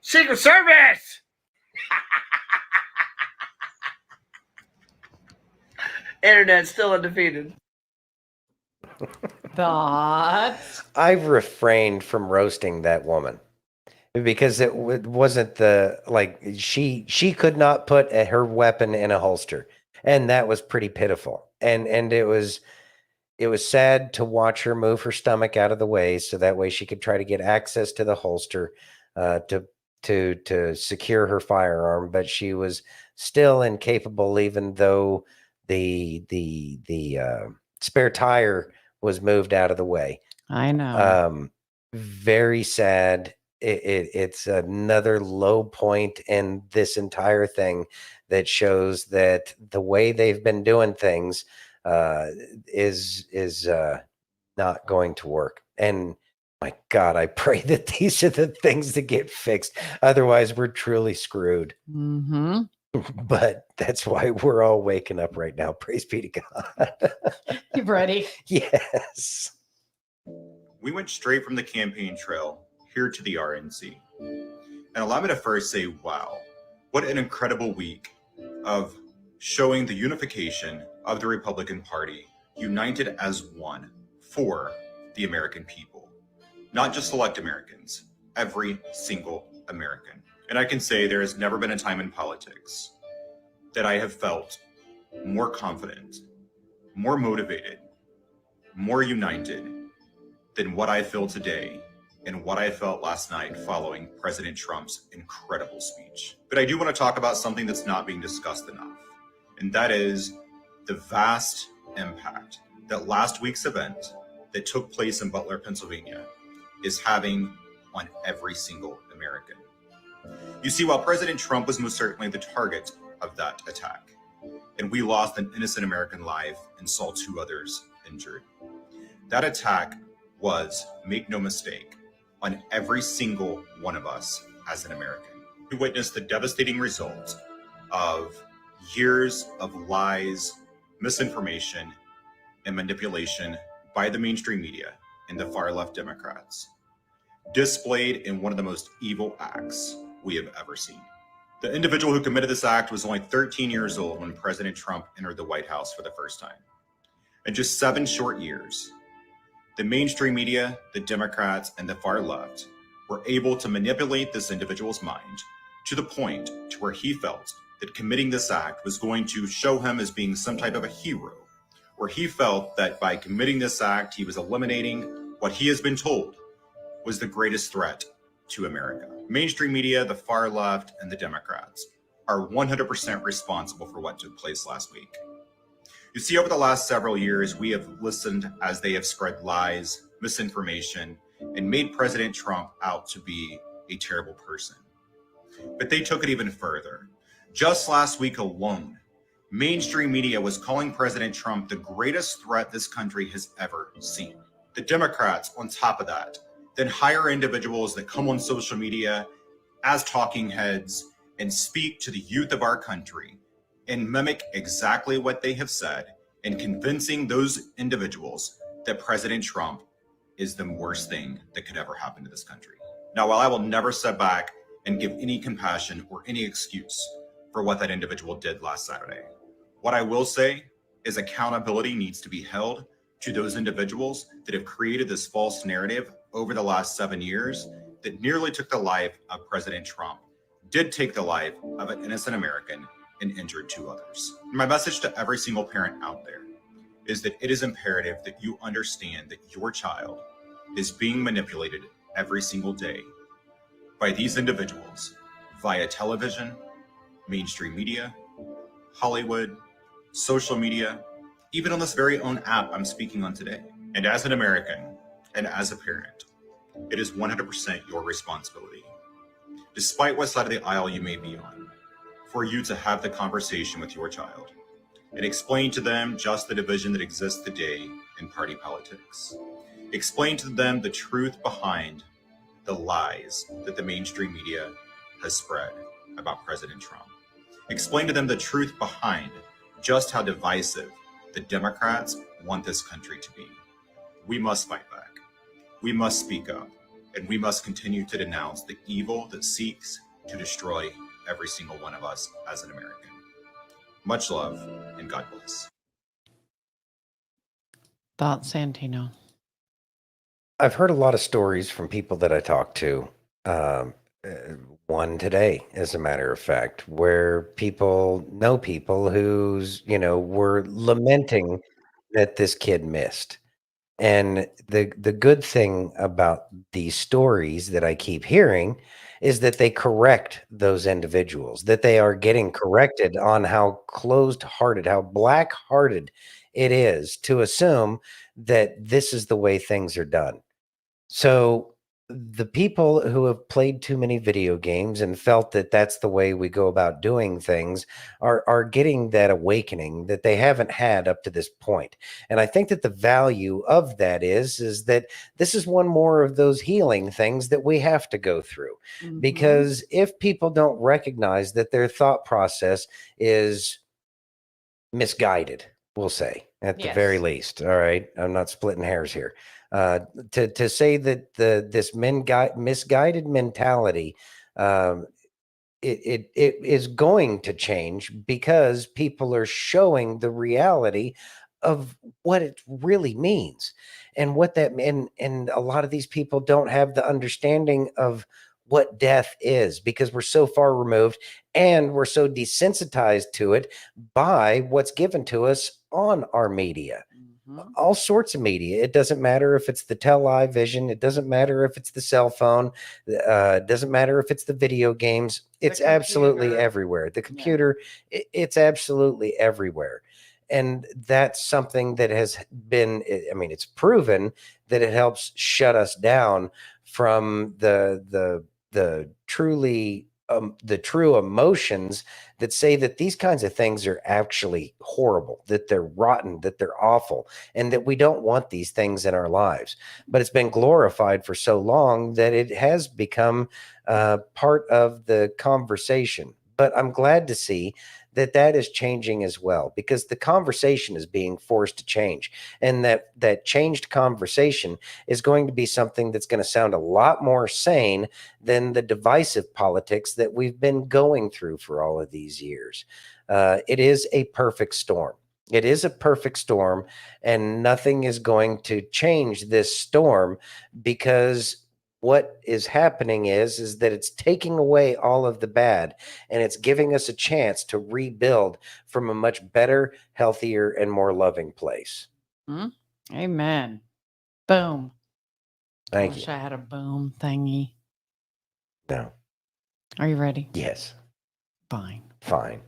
Secret Service. Internet's still undefeated. Thoughts? I've refrained from roasting that woman because it wasn't she could not put her weapon in a holster, and that was pretty pitiful. And it was sad to watch her move her stomach out of the way so that way she could try to get access to the holster to secure her firearm, but she was still incapable, even though the spare tire was moved out of the way. I know. Very sad. It's another low point in this entire thing that shows that the way they've been doing things is not going to work. And my God, I pray that these are the things that get fixed. Otherwise, we're truly screwed. Mm-hmm. But that's why we're all waking up right now. Praise be to God. You ready? Yes. We went straight from the campaign trail here to the RNC. And allow me to first say, wow, what an incredible week of showing the unification of the Republican Party, united as one for the American people. Not just select Americans, every single American. And I can say there has never been a time in politics that I have felt more confident, more motivated, more united than what I feel today and what I felt last night following President Trump's incredible speech. But I do want to talk about something that's not being discussed enough, and that is the vast impact that last week's event that took place in Butler, Pennsylvania is having on every single American. You see, while President Trump was most certainly the target of that attack, and we lost an innocent American life and saw 2 others injured, that attack was, make no mistake, on every single one of us as an American. We witnessed the devastating result of years of lies, misinformation, and manipulation by the mainstream media and the far-left Democrats, displayed in one of the most evil acts we have ever seen. The individual who committed this act was only 13 years old when President Trump entered the White House for the first time. In just 7 short years, the mainstream media, the Democrats, and the far left were able to manipulate this individual's mind to the point to where he felt that committing this act was going to show him as being some type of a hero, where he felt that by committing this act, he was eliminating what he has been told was the greatest threat to America. Mainstream media, the far left, and the Democrats are 100% responsible for what took place last week. You see, over the last several years, we have listened as they have spread lies, misinformation, and made President Trump out to be a terrible person. But they took it even further. Just last week alone, mainstream media was calling President Trump the greatest threat this country has ever seen. The Democrats, on top of that, then hire individuals that come on social media as talking heads and speak to the youth of our country and mimic exactly what they have said, and convincing those individuals that President Trump is the worst thing that could ever happen to this country. Now, while I will never sit back and give any compassion or any excuse for what that individual did last Saturday. What I will say is accountability needs to be held to those individuals that have created this false narrative over the last 7 years that nearly took the life of President Trump, did take the life of an innocent American, and injured 2 others. My message to every single parent out there is that it is imperative that you understand that your child is being manipulated every single day by these individuals via television, mainstream media, Hollywood, social media, even on this very own app I'm speaking on today. And as an American and as a parent, it is 100% your responsibility, despite what side of the aisle you may be on, for you to have the conversation with your child and explain to them just the division that exists today in party politics. Explain to them the truth behind the lies that the mainstream media has spread about President Trump. Explain to them the truth behind just how divisive the Democrats want this country to be. We must fight back. We must speak up, and we must continue to denounce the evil that seeks to destroy every single one of us as an American. Much love, and God bless. Thoughts, Santino? I've heard a lot of stories from people that I talk to. One today, as a matter of fact, where people know people who's, were lamenting that this kid missed. And the good thing about these stories that I keep hearing is that they correct those individuals, that they are getting corrected on how closed-hearted, how black-hearted it is to assume that this is the way things are done. So the people who have played too many video games and felt that that's the way we go about doing things are getting that awakening that they haven't had up to this point. And I think that the value of that is that this is one more of those healing things that we have to go through. Because if people don't recognize that their thought process is misguided, we'll say, at the very least. All right. I'm not splitting hairs here. To say that this misguided mentality, it is going to change because people are showing the reality of what it really means and what that and a lot of these people don't have the understanding of what death is because we're so far removed and we're so desensitized to it by what's given to us on our media. All sorts of media. It doesn't matter if it's the television. It doesn't matter if it's the cell phone. It doesn't matter if it's the video games. It's absolutely everywhere. The computer, it's absolutely everywhere. And that's something that has been, I mean, it's proven that it helps shut us down from the true emotions that say that these kinds of things are actually horrible, that they're rotten, that they're awful, and that we don't want these things in our lives. But it's been glorified for so long that it has become part of the conversation. But I'm glad to see that that is changing as well, because the conversation is being forced to change, and that changed conversation is going to be something that's going to sound a lot more sane than the divisive politics that we've been going through for all of these years. It is a perfect storm. It is a perfect storm, and nothing is going to change this storm, because what is happening is that it's taking away all of the bad, and it's giving us a chance to rebuild from a much better, healthier, and more loving place. Amen. Boom. Thank Wish you. I had a boom thingy. No. Are you ready? Yes. Fine. Fine.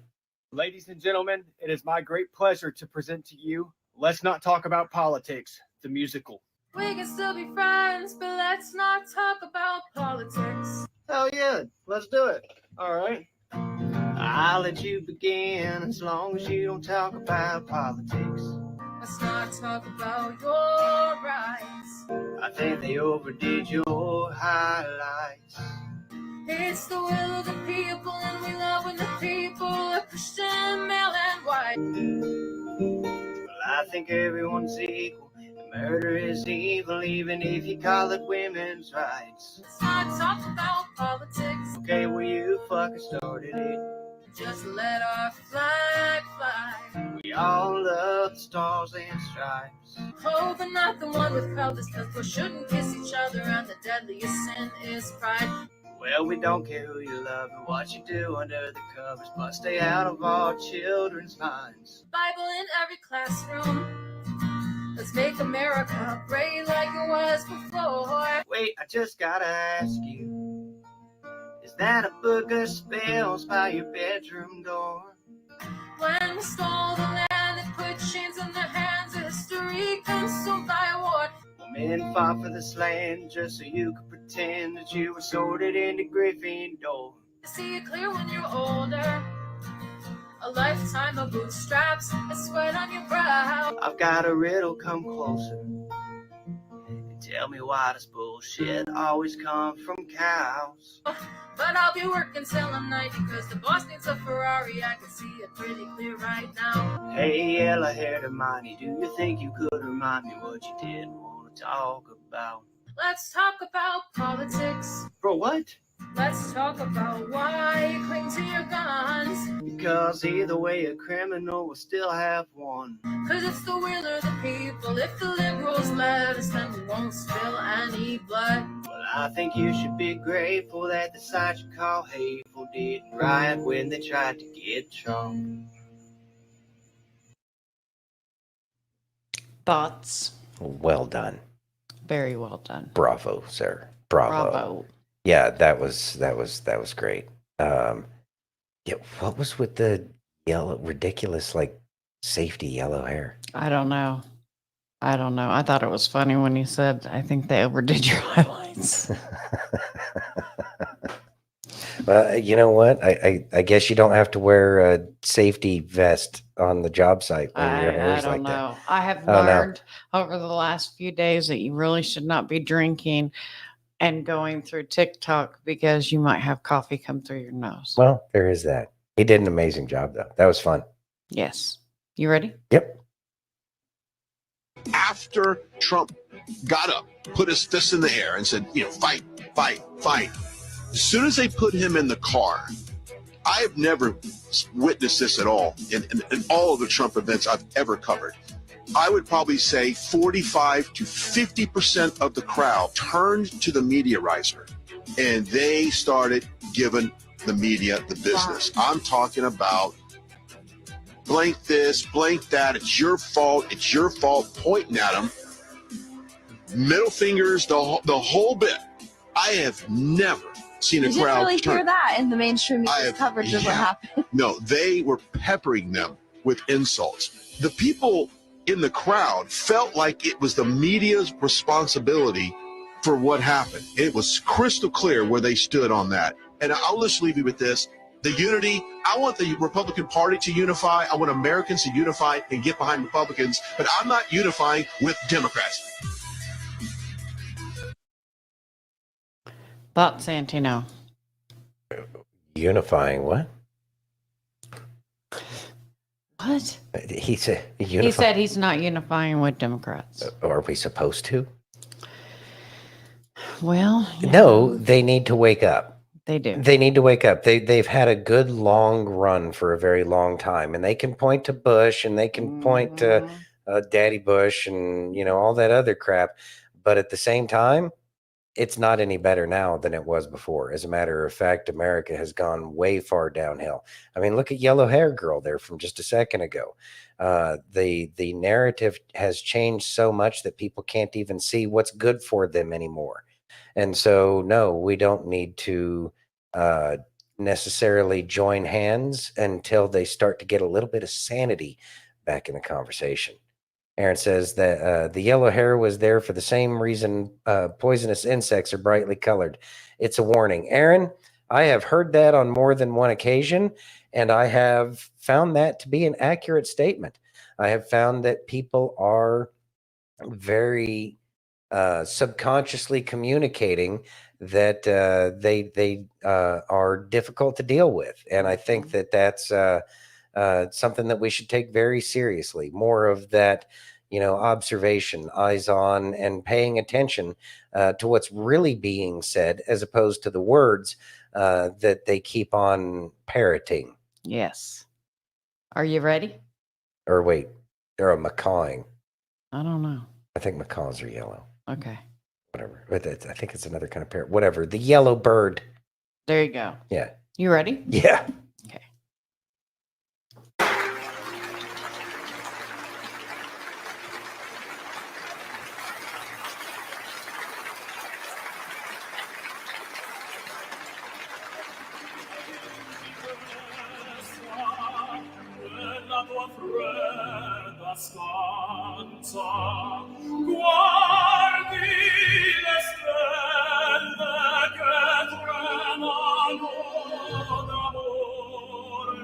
Ladies and gentlemen, it is my great pleasure to present to you Let's Not Talk About Politics, the musical. We can still be friends, but let's not talk about politics. Hell yeah, let's do it. All right. I'll let you begin as long as you don't talk about politics. Let's not talk about your rights. I think they overdid your highlights. It's the will of the people, and we love when the people are Christian, male, and white. Well, I think everyone's equal. Murder is evil, even if you call it women's rights. Let's not talk about politics. Okay, well, you fucking started it. Just let our flag fly. We all love the stars and stripes. Oh, but not the one with feathers, 'cause we shouldn't kiss each other, and the deadliest sin is pride. Well, we don't care who you love and what you do under the covers, but stay out of our children's minds. Bible in every classroom. Let's make America great like it was before. Wait, I just gotta ask you, is that a book of spells by your bedroom door? When we stole the land and put chains in their hands, history consumed by war. Men fought for this land just so you could pretend that you were sorted into Gryffindor. See it clear when you're older. A lifetime of bootstraps and sweat on your brow. I've got a riddle, come closer. And tell me why does bullshit always come from cows? But I'll be working till I'm 90, because the boss needs a Ferrari. I can see it pretty clear right now. Hey, yellow-haired Hermione, do you think you could remind me what you did want to talk about? Let's talk about politics. Bro, what? Let's talk about why you cling to your guns. Because either way, a criminal will still have one. 'Cause it's the will of the people. If the liberals let us, then we won't spill any blood. Well, I think you should be grateful that the site you call hateful didn't riot when they tried to get Trump. Thoughts? Well done. Very well done. Bravo, sir. Bravo. Bravo. Yeah, that was great. Yeah, what was with the yellow, ridiculous, like safety yellow hair? I don't know. I thought it was funny when you said, I think they overdid your highlights. Well, you know what? I guess you don't have to wear a safety vest on the job site when your I hair's don't like know. that. I have Oh, no. learned over the last few days that you really should not be drinking and going through TikTok, because you might have coffee come through your nose. Well, there is that. He did an amazing job, though. That was fun. Yes. You ready? Yep. After Trump got up, put his fists in the air and said, fight, fight, fight. As soon as they put him in the car, I have never witnessed this at all in all of the Trump events I've ever covered. I would probably say 45 to 50% of the crowd turned to the media riser and they started giving the media the business. I'm talking about blank this, blank that, it's your fault, pointing at them. Middle fingers, the whole bit. I have never seen a You didn't crowd really turn. hear that in the mainstream media coverage of what happened. No, they were peppering them with insults. The people in the crowd felt like it was the media's responsibility for what happened. It was crystal clear where they stood on that. And I'll just leave you with this. The unity, I want the Republican Party to unify. I want Americans to unify and get behind Republicans, but I'm not unifying with Democrats. Thoughts, Santino? Unifying what? What? He said He said he's not unifying with Democrats. Are we supposed to? Well, No, they need to wake up. They do. They need to wake up. They've had a good long run for a very long time, and they can point to Bush and they can point to Daddy Bush and all that other crap. But at the same time, it's not any better now than it was before. As a matter of fact, America has gone way far downhill. I mean, look at Yellow Hair Girl there from just a second ago. The narrative has changed so much that people can't even see what's good for them anymore. And so, no, we don't need to necessarily join hands until they start to get a little bit of sanity back in the conversation. Aaron says that the yellow hair was there for the same reason poisonous insects are brightly colored. It's a warning. Aaron, I have heard that on more than one occasion, and I have found that to be an accurate statement. I have found that people are very subconsciously communicating that they are difficult to deal with. And I think that that's something that we should take very seriously. More of that, observation, eyes on, and paying attention to what's really being said, as opposed to the words that they keep on parroting Yes. Are you ready? Or wait, they're a macawing. I don't know. I think macaws are yellow. Okay. Whatever. But I think it's another kind of parrot. Whatever. The yellow bird. There you go. Yeah. You ready? Yeah. Okay. La tua fredda stanza, guardi le stelle che tremano d'amore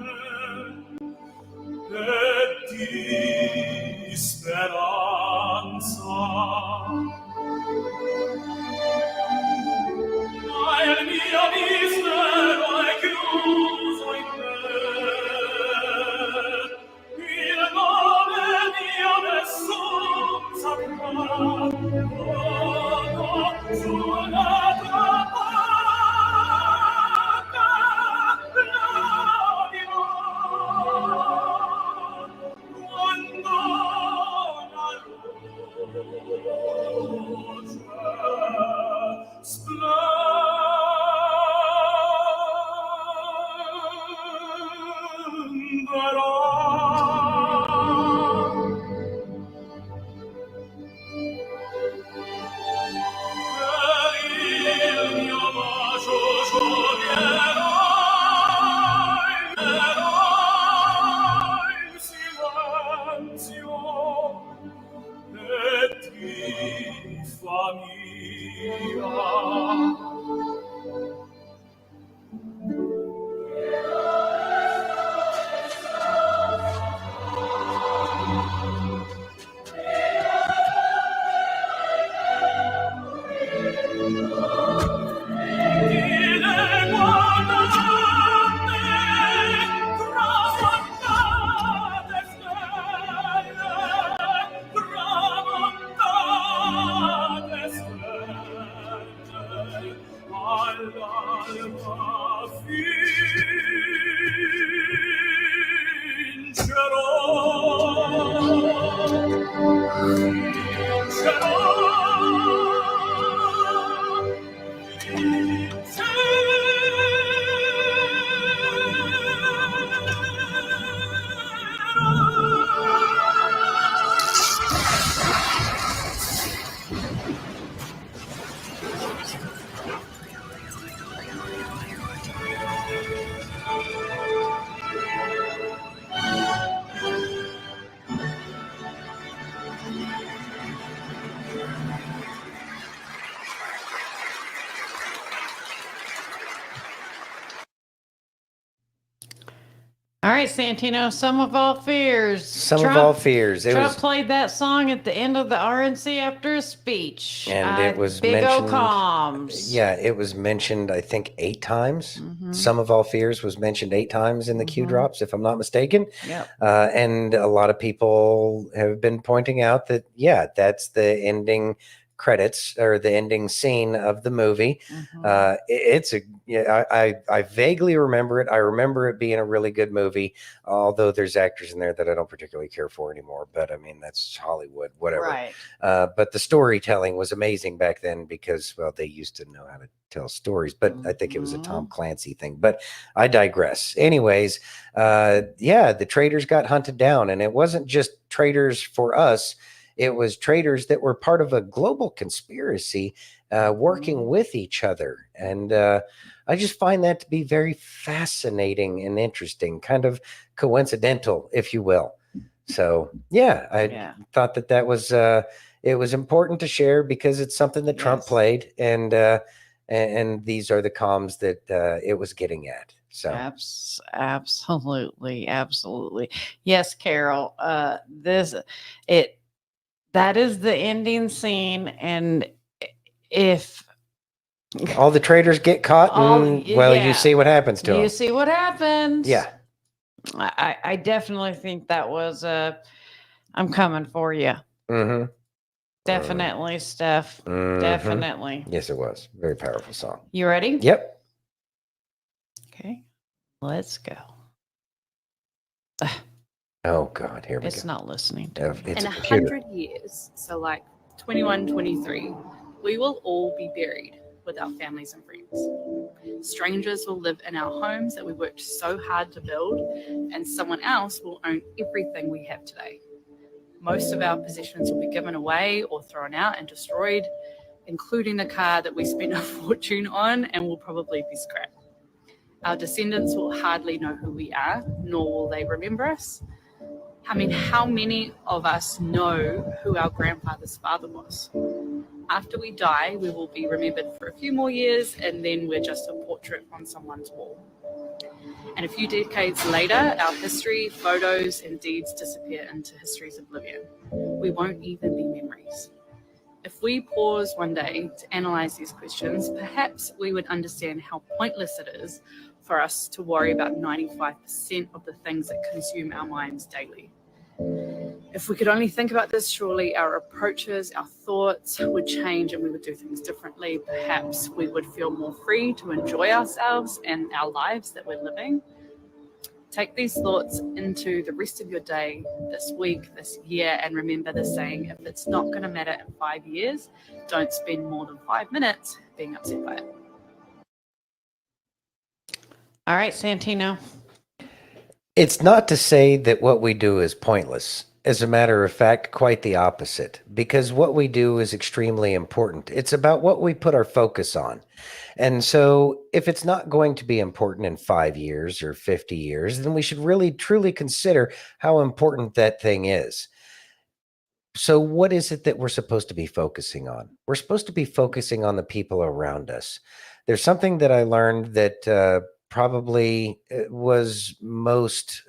e di speranza. Ma il mio mistero è chiuso in me. Il nome mio nessun saprà, sulla tua bocca lo dirò, quando la luce All right, Santino, Sum of All Fears. Sum of All Fears. It Trump was, played that song at the end of the RNC after a speech. and it was Big mentioned. O comms. Yeah, it was mentioned, I think, 8 times. Mhm. Sum of All Fears was mentioned 8 times in the Q drops, if I'm not mistaken. Yep. And a lot of people have been pointing out that, yeah, that's the ending credits or the ending scene of the movie. It's a, yeah, I vaguely remember it. I remember it being a really good movie, although there's actors in there that I don't particularly care for anymore. But I mean, that's Hollywood, whatever. Right. But the storytelling was amazing back then because, well, they used to know how to tell stories. But I think it was a Tom Clancy thing. But I digress. Anyways, yeah, the traitors got hunted down, and it wasn't just traitors for us. It was traitors that were part of a global conspiracy working with each other. And I just find that to be very fascinating and interesting, kind of coincidental, if you will. So, yeah, I thought that that was it was important to share because it's something that Trump played. And these are the comms that it was getting at. So Absolutely. Absolutely. Yes, Carol. That is the ending scene. And if all the traitors get caught, and well, you see what happens to them. You see what happens. Yeah. I definitely think that was I'm coming for you. Mm-hmm. Definitely, Steph. Mhm. Definitely. Yes, it was. Very powerful song. You ready? Yep. Okay. Let's go. Oh God, here we It's go. not listening. It's In a computer. 100 years, so like 21, 23, we will all be buried with our families and friends. Strangers will live in our homes that we worked so hard to build, and someone else will own everything we have today. Most of our possessions will be given away or thrown out and destroyed, including the car that we spent a fortune on and will probably be scrapped. Our descendants will hardly know who we are, nor will they remember us. I mean, how many of us know who our grandfather's father was? After we die, we will be remembered for a few more years, and then we're just a portrait on someone's wall. And a few decades later, our history, photos, and deeds disappear into history's oblivion. We won't even be memories. If we pause one day to analyze these questions, perhaps we would understand how pointless it is for us to worry about 95% of the things that consume our minds daily. If we could only think about this, surely our approaches, our thoughts would change and we would do things differently. Perhaps we would feel more free to enjoy ourselves and our lives that we're living. Take these thoughts into the rest of your day, this week, this year, and remember the saying, if it's not going to matter in 5 years, don't spend more than 5 minutes being upset by it. All right, Santino. It's not to say that what we do is pointless. As a matter of fact, quite the opposite, because what we do is extremely important. It's about what we put our focus on. And so if it's not going to be important in 5 years or 50 years, then we should really truly consider how important that thing is. So what is it that we're supposed to be focusing on? We're supposed to be focusing on the people around us. There's something that I learned that probably was most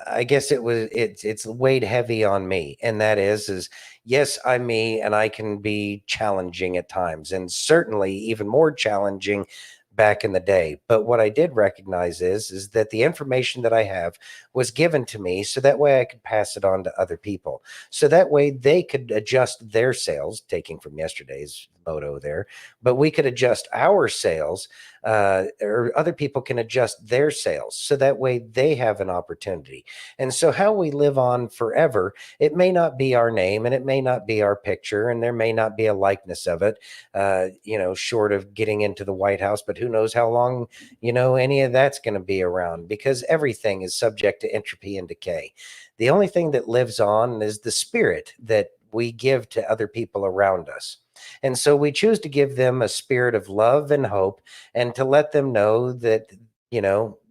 I guess it's weighed heavy on me, and that is yes, I'm me, and I can be challenging at times, and certainly even more challenging back in the day. But what I did recognize is that the information that I have was given to me so that way I could pass it on to other people. So that way they could adjust their sales, taking from yesterday's motto there, but we could adjust our sales, or other people can adjust their sales. So that way they have an opportunity. And so how we live on forever, it may not be our name and it may not be our picture and there may not be a likeness of it, short of getting into the White House, but who knows how long, any of that's going to be around, because everything is subject to entropy and decay. The only thing that lives on is the spirit that we give to other people around us. And so we choose to give them a spirit of love and hope, and to let them know that,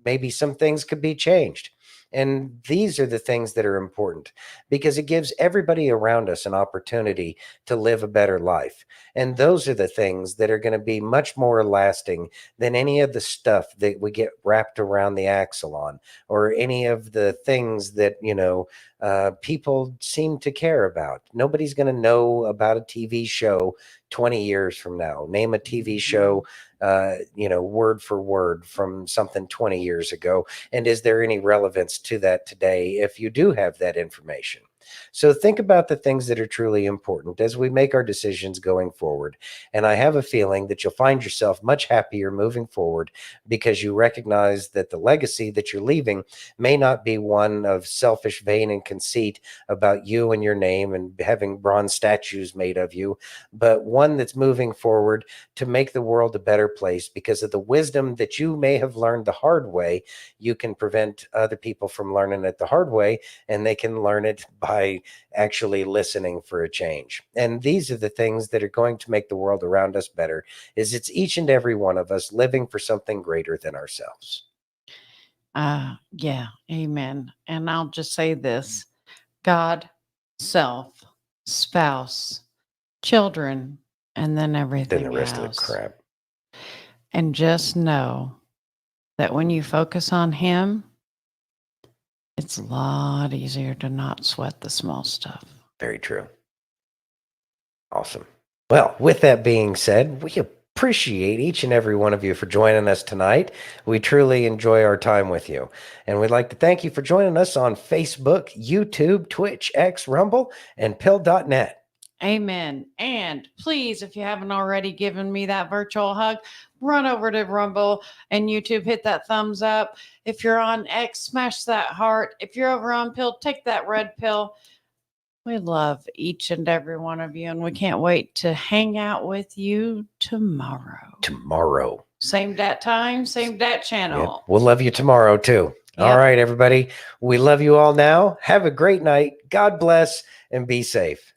maybe some things could be changed. And these are the things that are important, because it gives everybody around us an opportunity to live a better life. And those are the things that are going to be much more lasting than any of the stuff that we get wrapped around the axle on, or any of the things that, people seem to care about. Nobody's going to know about a TV show 20 years from now. Name a TV show, word for word from something 20 years ago. And is there any relevance to that today if you do have that information? So think about the things that are truly important as we make our decisions going forward. And I have a feeling that you'll find yourself much happier moving forward, because you recognize that the legacy that you're leaving may not be one of selfish vain and conceit about you and your name and having bronze statues made of you, but one that's moving forward to make the world a better place. Because of the wisdom that you may have learned the hard way, you can prevent other people from learning it the hard way, and they can learn it by actually listening for a change. And these are the things that are going to make the world around us better, is it's each and every one of us living for something greater than ourselves. Yeah, amen. And I'll just say this: God, self, spouse, children, and then everything Then the rest of the else. crap. And just know that when you focus on Him, it's a lot easier to not sweat the small stuff. Very true. Awesome. Well, with that being said, we appreciate each and every one of you for joining us tonight. We truly enjoy our time with you. And we'd like to thank you for joining us on Facebook, YouTube, Twitch, X, Rumble, and Pill.net. Amen. And please, if you haven't already given me that virtual hug, run over to Rumble and YouTube, hit that thumbs up. If you're on X, smash that heart. If you're over on Pill, take that red pill. We love each and every one of you, and we can't wait to hang out with you tomorrow. Tomorrow. Same dat time, same dat Yep. channel. We'll love you tomorrow too. All Yep. right, everybody. We love you all now. Have a great night. God bless and be safe.